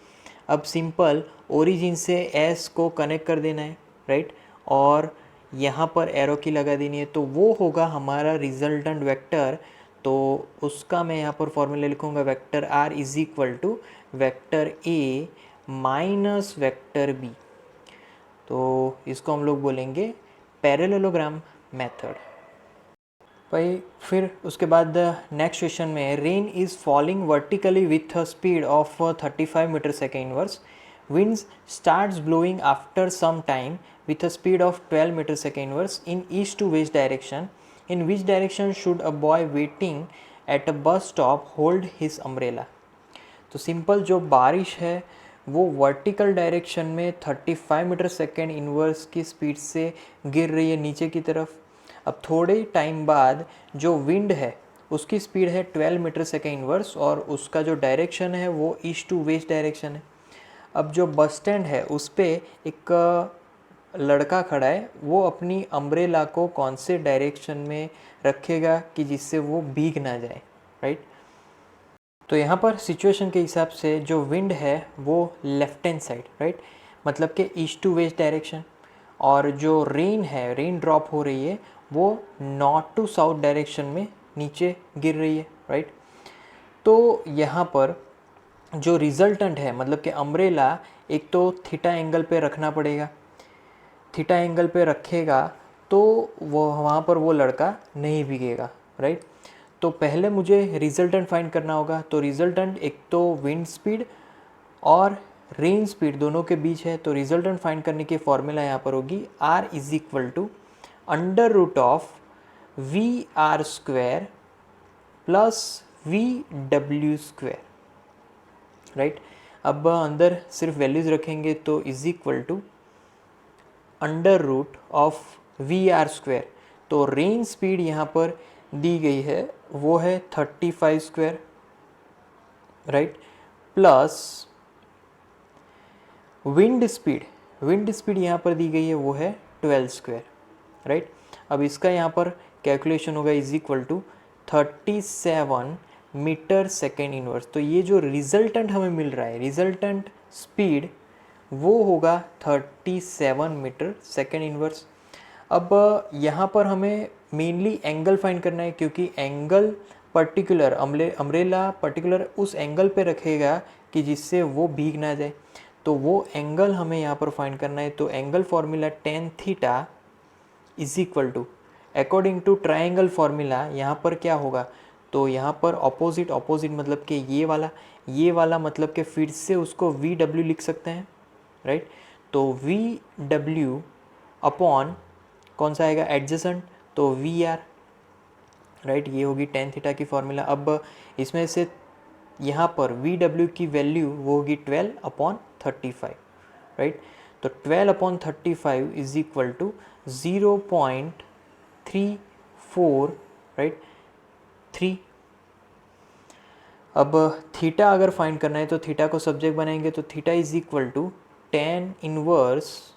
अब सिंपल ओरिजिन से S को कनेक्ट कर देना है, राइट, और यहाँ पर एरो की लगा देनी है, तो वो होगा हमारा रिजल्टेंट वेक्टर। तो उसका मैं यहाँ पर फॉर्मूला लिखूँगा, vector R is equal to vector A minus vector B। तो इसको हम लोग बोलेंगे पैरेललोग्राम मेथड। भाई फिर उसके बाद नेक्स्ट क्वेश्चन में, rain is falling vertically with a speed of 35 meter second inverse, winds starts blowing after some time with a speed of 12 meter second inverse in east to west direction. In which direction should a boy waiting at a bus stop hold his umbrella? तो simple जो बारिश है वो vertical direction में 35 meter second inverse की speed से गिर रही है नीचे की तरफ। अब थोड़े टाइम बाद जो विंड है उसकी स्पीड है 12 मीटर सेकेंड इनवर्स और उसका जो डायरेक्शन है वो ईस्ट टू वेस्ट डायरेक्शन है। अब जो बस स्टैंड है उस पर एक लड़का खड़ा है, वो अपनी अम्ब्रेला को कौन से डायरेक्शन में रखेगा कि जिससे वो भीग ना जाए, राइट। तो यहाँ पर सिचुएशन के हिसाब से जो विंड है वो लेफ्ट हैंड साइड, राइट, मतलब कि ईस्ट टू वेस्ट डायरेक्शन, और जो रेन है, रेन ड्रॉप हो रही है, वो नॉर्थ टू साउथ डायरेक्शन में नीचे गिर रही है, राइट। तो यहाँ पर जो रिजल्टेंट है, मतलब कि अम्ब्रेला एक तो थीटा एंगल पे रखना पड़ेगा, थीटा एंगल पे रखेगा तो वो वहाँ पर वो लड़का नहीं भीगेगा, राइट। तो पहले मुझे रिजल्टेंट फाइंड करना होगा। तो रिजल्टेंट एक तो विंड स्पीड और रेन स्पीड दोनों के बीच है, तो रिजल्टेंट फाइंड करने की फॉर्मूला यहाँ पर होगी R is equal to under root of VR square plus VW square, right. अब अंदर सिर्फ वैल्यूज़ रखेंगे तो is equal to under root of VR square. तो रेन स्पीड यहाँ पर दी गई है वो है 35 square, right, plus wind speed यहाँ पर दी गई है वो है 12 स्क्वायर, राइट। अब इसका यहाँ पर कैलकुलेशन होगा is equal to 37 meter second inverse. तो ये जो रिजल्टेंट हमें मिल रहा है, रिजल्टेंट स्पीड, वो होगा 37 मीटर सेकेंड इनवर्स। अब यहाँ पर हमें मेनली एंगल फाइंड करना है, क्योंकि एंगल पर्टिकुलर अम्ब्रेला पर्टिकुलर उस एंगल पे रखेगा कि जिससे वो भीग ना जाए। तो वो एंगल हमें यहाँ पर फाइंड करना है। तो angle formula tan theta is equal to, according to triangle formula यहाँ पर क्या होगा, तो यहाँ पर ऑपोजिट मतलब कि ये वाला मतलब कि फिर से उसको VW लिख सकते हैं, राइट। तो VW अपॉन कौन सा आएगा, एडजेसेंट, तो VR, राइट। ये होगी tan थीटा की फॉर्मूला। अब इसमें से यहाँ पर VW की वैल्यू वो होगी 12/35, राइट। तो 12/35 इज इक्वल टू 0.34, राइट, 3। अब थीटा अगर फाइंड करना है तो थीटा को सब्जेक्ट बनाएंगे, तो theta is equal to tan inverse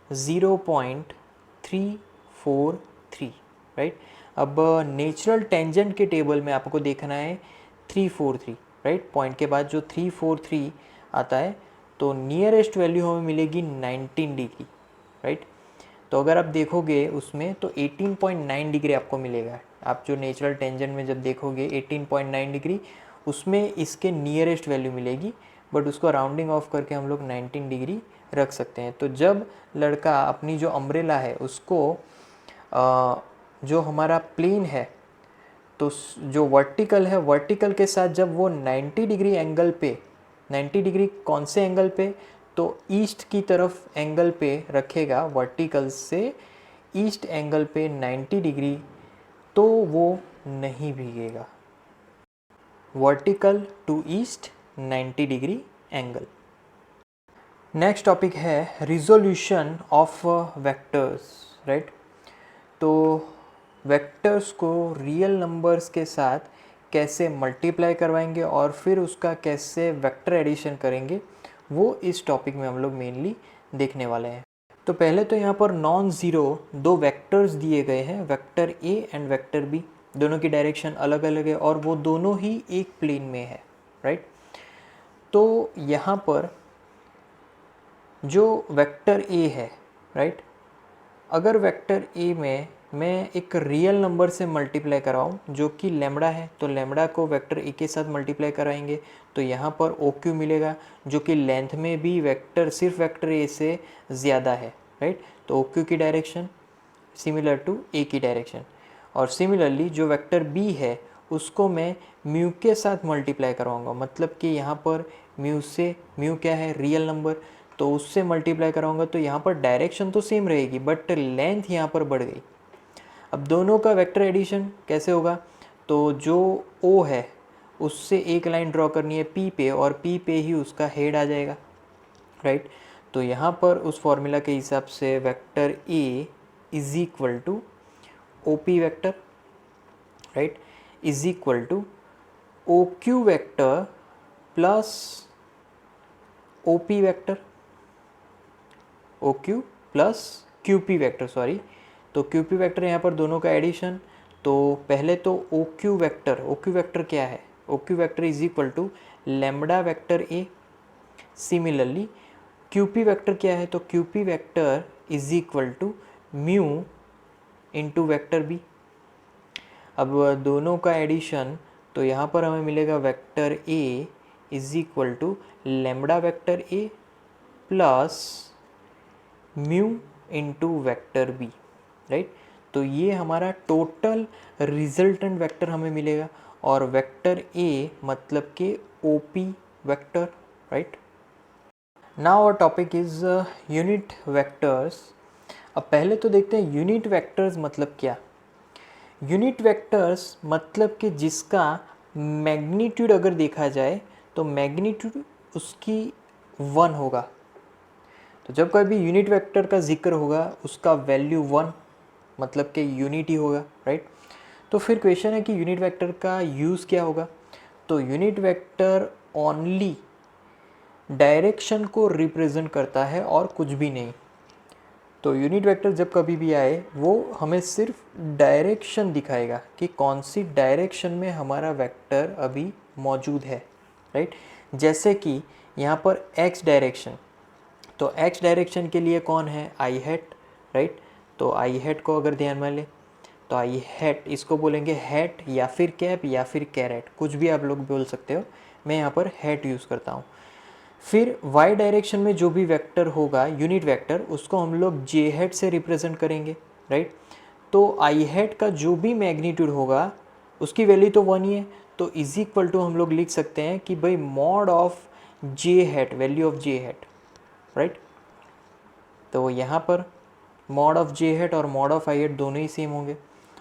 0.343, right. अब नेचुरल टेंजेंट के टेबल में आपको देखना है 343, राइट। पॉइंट के बाद जो 343 आता है तो नियरेस्ट वैल्यू हमें मिलेगी 19 डिग्री, राइट। तो अगर आप देखोगे उसमें तो 18.9 डिग्री आपको मिलेगा। आप जो नेचुरल टेंजेंट में जब देखोगे 18.9 डिग्री, उसमें इसके नियरेस्ट वैल्यू मिलेगी, बट उसको राउंडिंग ऑफ करके हम लोग 19 डिग्री रख सकते हैं। तो जब लड़का अपनी जो अम्ब्रेला है उसको जो हमारा प्लेन है, तो जो वर्टिकल है, वर्टिकल के साथ जब वो 90 डिग्री एंगल पे, 90 डिग्री कौन से एंगल पे, तो ईस्ट की तरफ एंगल पे रखेगा, वर्टिकल से ईस्ट एंगल पे 90 डिग्री, तो वो नहीं भीगेगा। Vertical to east 90 degree angle. Next topic है रिजोल्यूशन ऑफ वेक्टर्स, राइट। तो वेक्टर्स को रियल नंबर्स के साथ कैसे मल्टीप्लाई करवाएंगे और फिर उसका कैसे वेक्टर एडिशन करेंगे, वो इस टॉपिक में हम लोग मेनली देखने वाले हैं। तो पहले तो यहाँ पर नॉन ज़ीरो दो वेक्टर्स दिए गए हैं, vector A and vector B, दोनों की डायरेक्शन अलग अलग है और वो दोनों ही एक प्लेन में है, राइट। तो यहाँ पर जो वेक्टर ए है, राइट, अगर वेक्टर ए में मैं एक रियल नंबर से मल्टीप्लाई कराऊँ जो कि लैम्बडा है, तो लैम्बडा को वेक्टर ए के साथ मल्टीप्लाई कराएंगे तो यहाँ पर ओ क्यू मिलेगा, जो कि लेंथ में भी वेक्टर सिर्फ वेक्टर ए से ज़्यादा है, राइट। तो ओ क्यू की डायरेक्शन सिमिलर टू ए की डायरेक्शन। और सिमिलरली जो वेक्टर बी है उसको मैं म्यू के साथ मल्टीप्लाई कराऊंगा, मतलब कि यहाँ पर म्यू से, म्यू क्या है, रियल नंबर, तो उससे मल्टीप्लाई कराऊंगा तो यहाँ पर डायरेक्शन तो सेम रहेगी बट लेंथ यहाँ पर बढ़ गई। अब दोनों का वेक्टर एडिशन कैसे होगा, तो जो ओ है उससे एक लाइन ड्रॉ करनी है पी पे और पी पे ही उसका हेड आ जाएगा, राइट। तो यहाँ पर उस फॉर्मूला के हिसाब से vector A is equal to O P vector, right, is equal to O Q vector plus O P vector, O Q plus Q P vector, sorry. तो क्यू पी वेक्टर यहाँ पर दोनों का एडिशन, तो पहले तो ओ क्यू वेक्टर क्या है, O Q vector is equal to lambda vector A. Similarly Q P vector क्या है, तो Q P vector is equal to mu into vector B. अब दोनों का एडिशन, तो यहाँ पर हमें मिलेगा vector A is equal to lambda vector A plus mu into vector B, right. तो ये हमारा टोटल रिजल्टेंट वेक्टर हमें मिलेगा और वेक्टर ए मतलब कि O P vector, right. Now our topic is unit vectors. अब पहले तो देखते हैं यूनिट वेक्टर्स मतलब क्या। यूनिट वेक्टर्स मतलब कि जिसका मैग्नीट्यूड अगर देखा जाए तो मैग्नीट्यूड उसकी 1 होगा। तो जब कभी यूनिट वेक्टर का जिक्र होगा उसका वैल्यू 1 मतलब कि यूनिट ही होगा, राइट। तो फिर क्वेश्चन है कि यूनिट वेक्टर का यूज़ क्या होगा। तो यूनिट वेक्टर ओनली डायरेक्शन को रिप्रेजेंट करता है और कुछ भी नहीं। तो यूनिट वेक्टर जब कभी भी आए वो हमें सिर्फ डायरेक्शन दिखाएगा कि कौन सी डायरेक्शन में हमारा वेक्टर अभी मौजूद है, राइट। जैसे कि यहाँ पर एक्स डायरेक्शन, तो एक्स डायरेक्शन के लिए कौन है, आई हैट, राइट। तो आई हैट को अगर ध्यान में ले तो आई हैट, इसको बोलेंगे हैट या फिर कैप या फिर कैरेट, कुछ भी आप लोग बोल सकते हो, मैं यहाँ पर हैट यूज़ करता हूँ। फिर वाई डायरेक्शन में जो भी वेक्टर होगा यूनिट वेक्टर उसको हम लोग जे हैट से रिप्रेजेंट करेंगे, राइट। तो आई हैट का जो भी मैग्नीट्यूड होगा उसकी वैल्यू तो 1 ही है, तो इज इक्वल टू हम लोग लिख सकते हैं कि भाई mod of J hat, value of J hat, right. तो यहाँ पर मॉड ऑफ जे हैट और मॉड ऑफ आई हैट दोनों ही सेम होंगे।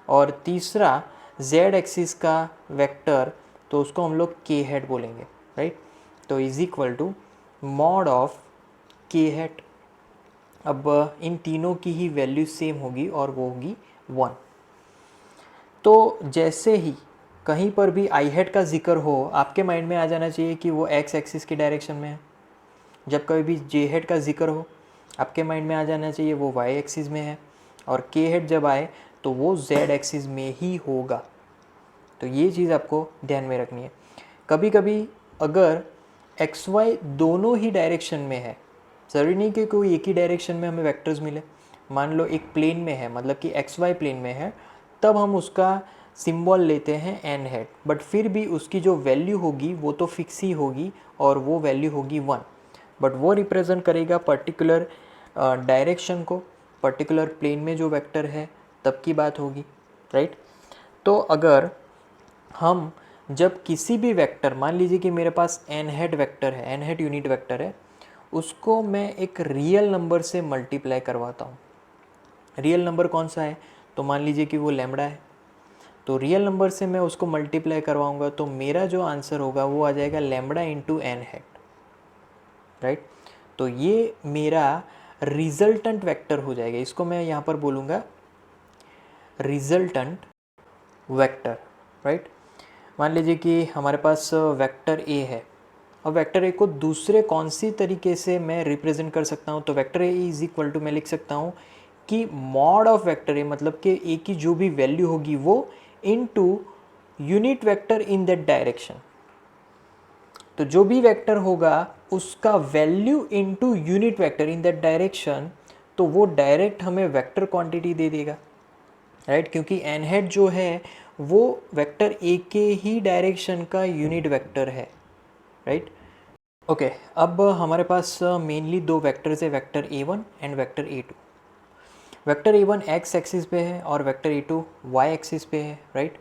और तीसरा जेड एक्सिस का वेक्टर, तो उसको हम लोग के हैट बोलेंगे, राइट। तो is equal to mod of K hat. अब इन तीनों की ही वैल्यू सेम होगी और वो होगी 1। तो जैसे ही कहीं पर भी आई हैट का जिक्र हो आपके माइंड में आ जाना चाहिए कि वो एक्स एक्सिस की डायरेक्शन में है। जब कभी भी जे हैट का जिक्र हो आपके माइंड में आ जाना चाहिए वो वाई एक्सिस में है, और के हैट जब आए तो वो जेड एक्सिस में ही होगा। तो ये चीज़ आपको ध्यान में रखनी है। कभी कभी अगर एक्स वाई दोनों ही डायरेक्शन में है, ज़रूरी नहीं कि कोई एक ही डायरेक्शन में हमें वेक्टर्स मिले। मान लो एक प्लेन में है, मतलब कि एक्स वाई प्लेन में है, तब हम उसका सिंबल लेते हैं एन हैट, बट फिर भी उसकी जो वैल्यू होगी वो तो फिक्स ही होगी और वो वैल्यू होगी 1, बट वो रिप्रेजेंट करेगा पर्टिकुलर डायरेक्शन को, पर्टिकुलर प्लेन में जो वेक्टर है तब की बात होगी, राइट। तो अगर हम जब किसी भी वेक्टर, मान लीजिए कि मेरे पास एन हैट वेक्टर है, एन हैट यूनिट वेक्टर है, उसको मैं एक रियल नंबर से मल्टीप्लाई करवाता हूँ। रियल नंबर कौन सा है, तो मान लीजिए कि वो लैम्बडा है, तो रियल नंबर से मैं उसको मल्टीप्लाई करवाऊँगा तो मेरा जो आंसर होगा वो आ जाएगा lambda into N hat, right. तो ये मेरा रिजल्टेंट वेक्टर हो जाएगा, इसको मैं यहाँ पर बोलूँगा रिजल्टेंट वेक्टर, राइट। मान लीजिए कि हमारे पास वेक्टर ए है, अब वेक्टर ए को दूसरे कौन सी तरीके से मैं रिप्रेजेंट कर सकता हूँ, तो vector A is equal to मैं लिख सकता हूँ कि मॉड ऑफ वेक्टर ए, मतलब कि ए की जो भी वैल्यू होगी वो into unit vector in that direction. तो जो भी वेक्टर होगा उसका value into unit vector in that direction, तो वो डायरेक्ट हमें वेक्टर क्वांटिटी दे देगा, राइट क्योंकि एन हेड जो है वो वेक्टर ए के ही डायरेक्शन का यूनिट वेक्टर है, राइट। ओके, अब हमारे पास मेनली दो वेक्टर्स है, vector A one and vector A two. Vector A one X axis पे है और vector A two Y axis पे है, राइट।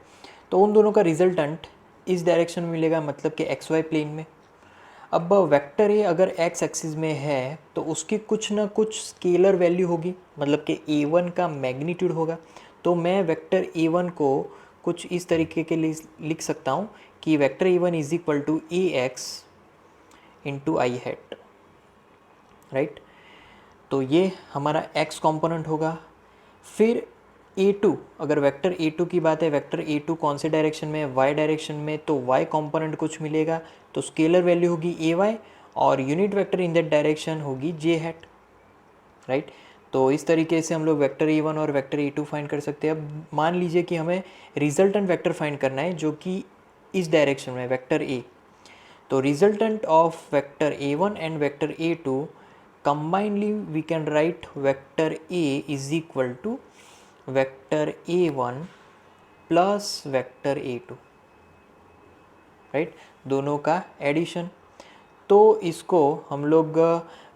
तो उन दोनों का रिजल्टेंट इस डायरेक्शन में मिलेगा, मतलब कि एक्स वाई प्लेन में। अब वेक्टर ए अगर एक्स एक्सिस में है तो उसकी कुछ ना कुछ स्केलर वैल्यू होगी, मतलब कि ए वन का मैग्नीट्यूड होगा। तो मैं वेक्टर ए वन को कुछ इस तरीके के लिए लिख सकता हूँ कि vector A one is equal to A X into I hat, right. तो ये हमारा x कंपोनेंट होगा। फिर a2, अगर वेक्टर a2 की बात है, वेक्टर a2 कौन से डायरेक्शन में है, y डायरेक्शन में, तो y कंपोनेंट कुछ मिलेगा, तो स्केलर वैल्यू होगी ay और unit vector in that direction होगी j हैट, राइट। तो इस तरीके से हम लोग वेक्टर a1 और वेक्टर a2 फाइंड कर सकते हैं। अब मान लीजिए कि हमें रिजल्टेंट वेक्टर फाइंड करना है जो कि इस डायरेक्शन में वेक्टर a, तो resultant of vector a1 and vector a2 combinedly we can write vector a is equal to vector a1 plus vector a2, right, दोनों का एडिशन। तो इसको हम लोग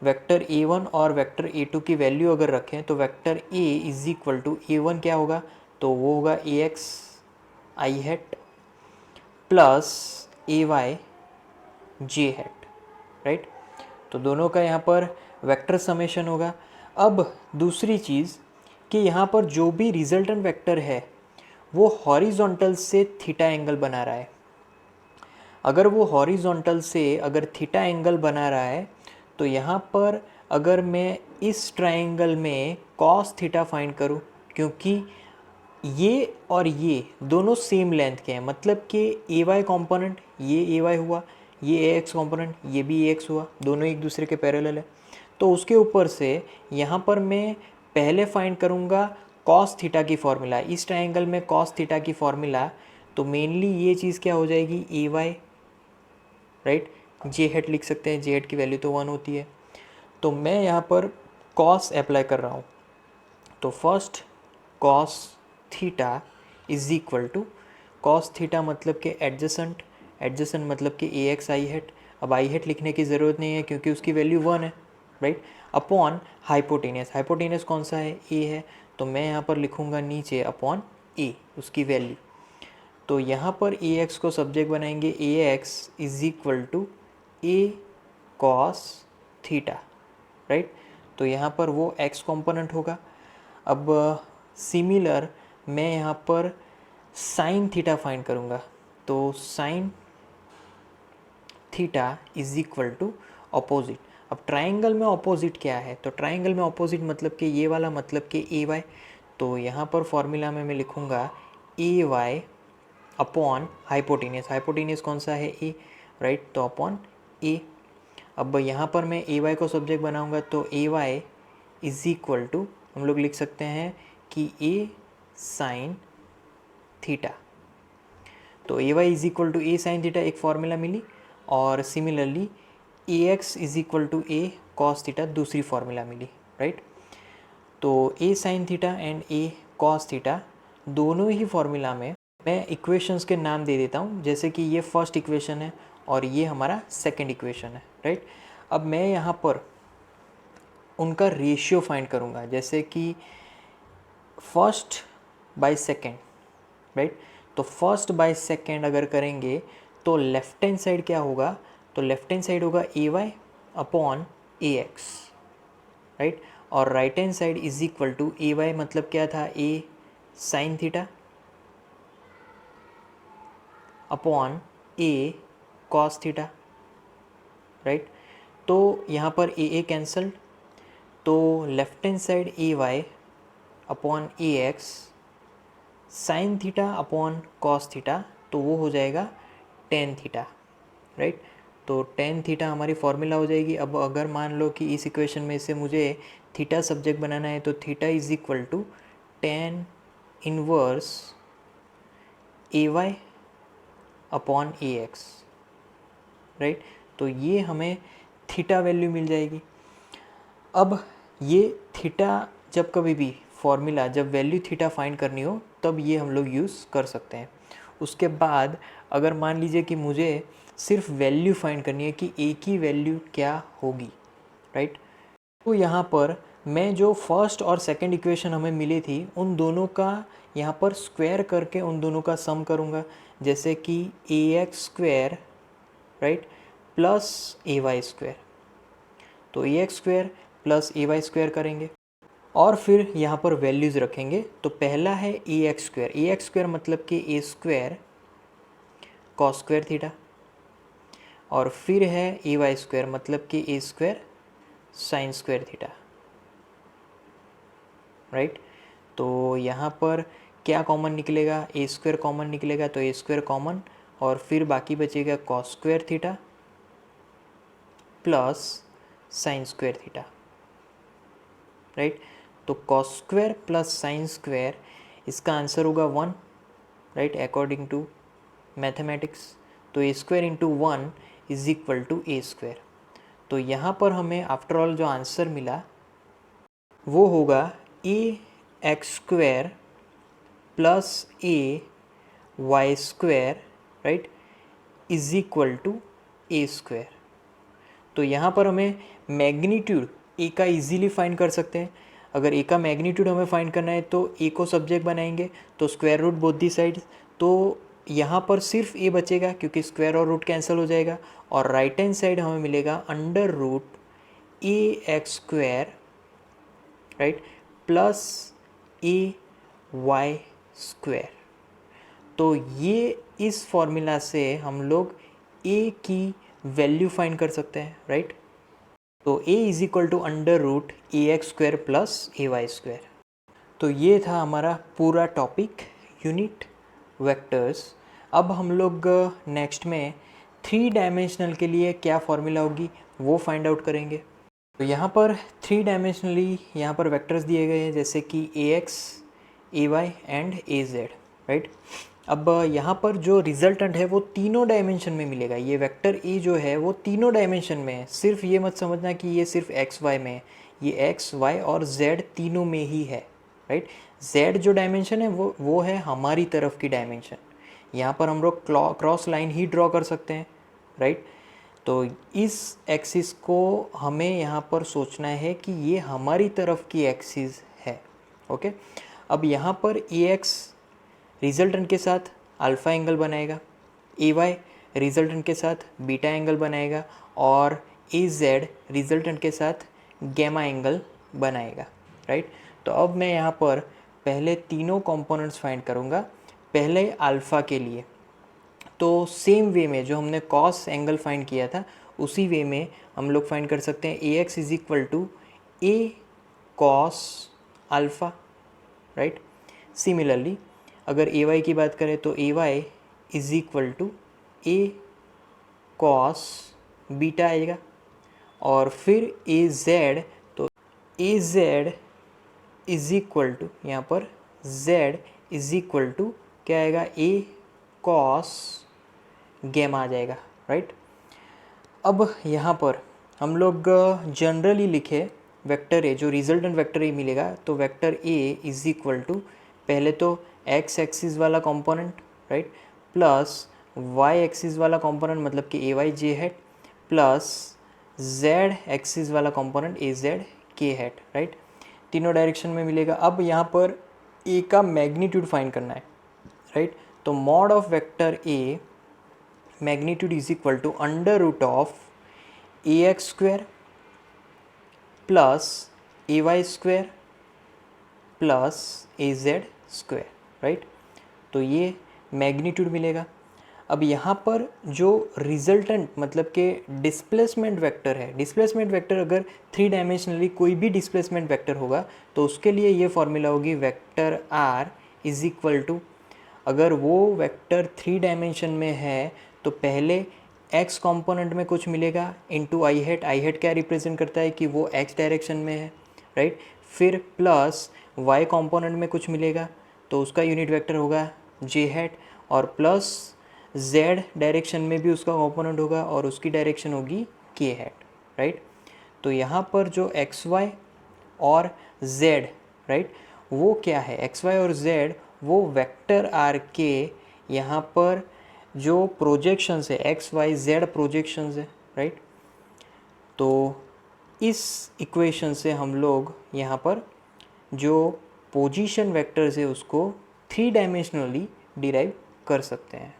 वेक्टर a1 और वेक्टर a2 की वैल्यू अगर रखें तो vector a is equal to a1 क्या होगा, तो वो होगा ax i hat plus ay j hat, right. तो दोनों का यहाँ पर वेक्टर समेशन होगा। अब दूसरी चीज़ कि यहाँ पर जो भी रिजल्टेंट वेक्टर है वो हॉरिजॉन्टल से थीटा एंगल बना रहा है। अगर वो हॉरिजॉन्टल से अगर थीटा एंगल बना रहा है तो यहाँ पर अगर मैं इस ट्रायंगल में कॉस थीटा फाइंड करूँ, क्योंकि ये और ये दोनों सेम लेंथ के हैं, मतलब कि ए वाई कॉम्पोनेंट ये ए वाई हुआ, ये ए एक्स कॉम्पोनेंट ये भी ए एक्स हुआ, दोनों एक दूसरे के पैरेलल है। तो उसके ऊपर से यहाँ पर मैं पहले फाइंड करूँगा कॉस थीटा की फॉर्मूला, इस ट्रायंगल में कॉस थीटा की फॉर्मूला, तो मेनली ये चीज़ क्या हो जाएगी ए वाई, राइट। जे हेड लिख सकते हैं, जे हेड की वैल्यू तो 1 होती है। तो मैं यहाँ पर कॉस अप्लाई कर रहा हूँ, तो first cos theta is equal to cos theta मतलब कि एडजेसेंट, एडजेसेंट मतलब कि ए एक्स आई हेट। अब आई हेट लिखने की ज़रूरत नहीं है क्योंकि उसकी वैल्यू 1 है, राइट। अपॉन हाइपोटेनियस, हाइपोटेनियस कौन सा है, ए है, तो मैं यहाँ पर लिखूँगा नीचे अपॉन ए उसकी वैल्यू। तो यहाँ पर ए एक्स को सब्जेक्ट बनाएंगे, A X is equal to A cos theta, right. तो यहाँ पर वो एक्स कंपोनेंट होगा। अब सिमिलर मैं यहाँ पर साइन थीटा फाइंड करूँगा, तो sine theta is equal to opposite. अब ट्राइंगल में अपोजिट क्या है, तो ट्राइंगल में अपोजिट मतलब कि ये वाला, मतलब कि ए वाई। तो यहाँ पर फॉर्मूला में मैं लिखूँगा ए वाई अपॉन हाइपोटेनियस, हाइपोटेनियस कौन सा है ए, राइट, तो अपॉन ए। अब यहाँ पर मैं ए वाई को सब्जेक्ट बनाऊँगा तो A Y is equal to हम लोग लिख सकते हैं कि ए साइन थीटा। तो A Y is equal to A sine theta एक फार्मूला मिली, और similarly A X is equal to A cos theta दूसरी फार्मूला मिली, राइट। तो A sine theta and A cos theta दोनों ही फार्मूला में मैं इक्वेशंस के नाम दे देता हूँ, जैसे कि ये फर्स्ट इक्वेशन है और ये हमारा सेकंड इक्वेशन है, राइट। अब मैं यहाँ पर उनका रेशियो फाइंड करूँगा, जैसे कि फर्स्ट बाय सेकंड, राइट। तो फर्स्ट बाय सेकंड अगर करेंगे तो लेफ्ट हैंड साइड क्या होगा, तो लेफ्ट हैंड साइड होगा A Y upon A X, right. और right hand side is equal to A Y मतलब क्या था, A sine theta upon A cos theta, right. तो यहाँ पर ए कैंसल्ड, तो left hand side A Y upon A X sine theta upon cos theta, तो वो हो जाएगा टेन थीटा, राइट। तो टेन थीटा हमारी फॉर्मूला हो जाएगी। अब अगर मान लो कि इस इक्वेशन में से मुझे थीटा सब्जेक्ट बनाना है, तो theta is equal to tan inverse A Y upon A X, right. तो ये हमें थीटा वैल्यू मिल जाएगी। अब ये थीटा जब कभी भी फॉर्मूला, जब वैल्यू थीटा फाइंड करनी हो तब ये हम लोग यूज़ कर सकते हैं। उसके बाद अगर मान लीजिए कि मुझे सिर्फ वैल्यू फाइंड करनी है कि ए की वैल्यू क्या होगी, राइट। तो यहाँ पर मैं जो फर्स्ट और सेकंड इक्वेशन हमें मिली थी उन दोनों का यहाँ पर स्क्वायर करके उन दोनों का सम करूँगा, जैसे कि A X square, right, plus A Y square. तो ए X square plus A Y square करेंगे और फिर यहाँ पर वैल्यूज़ रखेंगे। तो पहला है A X square. A X square मतलब कि A square cos square theta, और फिर है ए वाई स्क्वायर मतलब कि A square sine square theta, right. तो यहाँ पर क्या कॉमन निकलेगा, ए स्क्वायर कॉमन निकलेगा, तो ए स्क्वायर कॉमन, और फिर बाकी बचेगा cos square theta plus sine square theta, right. तो cos square plus sine square, इसका आंसर होगा 1, राइट, अकॉर्डिंग टू मैथमेटिक्स। तो A square into 1 is equal to A square. तो यहाँ पर हमें आफ्टर ऑल जो आंसर मिला वो होगा A X square plus A Y square, right, is equal to A square. तो यहाँ पर हमें मैग्नीट्यूड ए का इजीली फाइंड कर सकते हैं। अगर ए का मैग्नीट्यूड हमें फाइंड करना है तो ए को सब्जेक्ट बनाएंगे, तो square root both the side, तो यहाँ पर सिर्फ ए बचेगा क्योंकि स्क्वायर और रूट कैंसिल हो जाएगा, और राइट हैंड साइड हमें मिलेगा under root A X square, right, plus A Y square. तो ये इस फॉर्मूला से हम लोग ए की वैल्यू फाइंड कर सकते हैं, राइट। तो a is equal to under root A X square plus A Y square. तो ये था हमारा पूरा टॉपिक यूनिट वेक्टर्स। अब हम लोग नेक्स्ट में 3 डायमेंशनल के लिए क्या फॉर्मूला होगी वो फाइंड आउट करेंगे। तो यहाँ पर 3 डायमेंशनली यहाँ पर वेक्टर्स दिए गए हैं, जैसे कि A X, A Y and A Z, right. अब यहाँ पर जो रिजल्टेंट है वो तीनों डायमेंशन में मिलेगा। ये वेक्टर ए जो है वो तीनों डायमेंशन में है, सिर्फ ये मत समझना कि ये सिर्फ एक्स वाई में है, ये एक्स वाई और जेड तीनों में ही है, राइट। जेड जो डायमेंशन है वो है हमारी तरफ की डायमेंशन। यहाँ पर हम लोग क्रॉस लाइन ही ड्रॉ कर सकते हैं, राइट। तो इस एक्सिस को हमें यहाँ पर सोचना है कि ये हमारी तरफ की एक्सिस है, ओके। अब यहाँ पर ए एक्स रिजल्टेंट के साथ अल्फ़ा एंगल बनाएगा, ए वाई रिजल्टेंट के साथ बीटा एंगल बनाएगा, और ए जेड रिजल्टेंट के साथ गैमा एंगल बनाएगा, राइट। तो अब मैं यहाँ पर पहले तीनों कंपोनेंट्स फाइंड करूँगा। पहले अल्फ़ा के लिए तो सेम वे में जो हमने कॉस एंगल फाइंड किया था उसी वे में हम लोग फाइंड कर सकते हैं। A X is equal to A cos alpha, right. Similarly अगर ए वाई की बात करें तो A Y is equal to A cos beta आएगा, और फिर ए जेड, तो A Z is equal to यहाँ पर जेड इज इक्वल टू क्या आएगा, ए कॉस गैमा आ जाएगा, राइट। अब यहाँ पर हम लोग जनरली लिखे वेक्टर ए, जो रिजल्टेंट वेक्टर ए मिलेगा, तो vector A is equal to पहले तो एक्स एक्सिस वाला component, right, plus Y axis वाला कंपोनेंट मतलब कि A Y J hat, plus Z axis वाला component A Z K hat, right. तीनों डायरेक्शन में मिलेगा। अब यहाँ पर ए का मैग्नीट्यूड फाइंड करना है, राइट। तो mod of vector A magnitude is equal to under root of A X square plus A Y square plus A Z square, right. तो ये मैग्नीट्यूड मिलेगा। अब यहाँ पर जो रिजल्टेंट मतलब कि डिस्प्लेसमेंट वेक्टर है, डिस्प्लेसमेंट वेक्टर अगर 3 डायमेंशनली कोई भी डिस्प्लेसमेंट वेक्टर होगा तो उसके लिए ये फॉर्मूला होगी vector R is equal to, अगर वो वेक्टर 3 डायमेंशन में है तो पहले एक्स कंपोनेंट में कुछ मिलेगा इनटू आई हैट क्या रिप्रेजेंट करता है कि वो एक्स डायरेक्शन में है, राइट। फिर प्लस वाई कंपोनेंट में कुछ मिलेगा तो उसका यूनिट वेक्टर होगा जे हैट, और प्लस जेड डायरेक्शन में भी उसका कंपोनेंट होगा और उसकी डायरेक्शन होगी के हैट, राइट। तो यहाँ पर जो एक्स वाई और जेड, राइट, वो क्या है, एक्स वाई और जेड वो वेक्टर आर के यहाँ पर जो प्रोजेक्शंस है, एक्स वाई जेड प्रोजेक्शंस है, राइट। तो इस इक्वेशन से हम लोग यहाँ पर जो पोजीशन वेक्टर्स है उसको 3 डायमेंशनली डिराइव कर सकते हैं।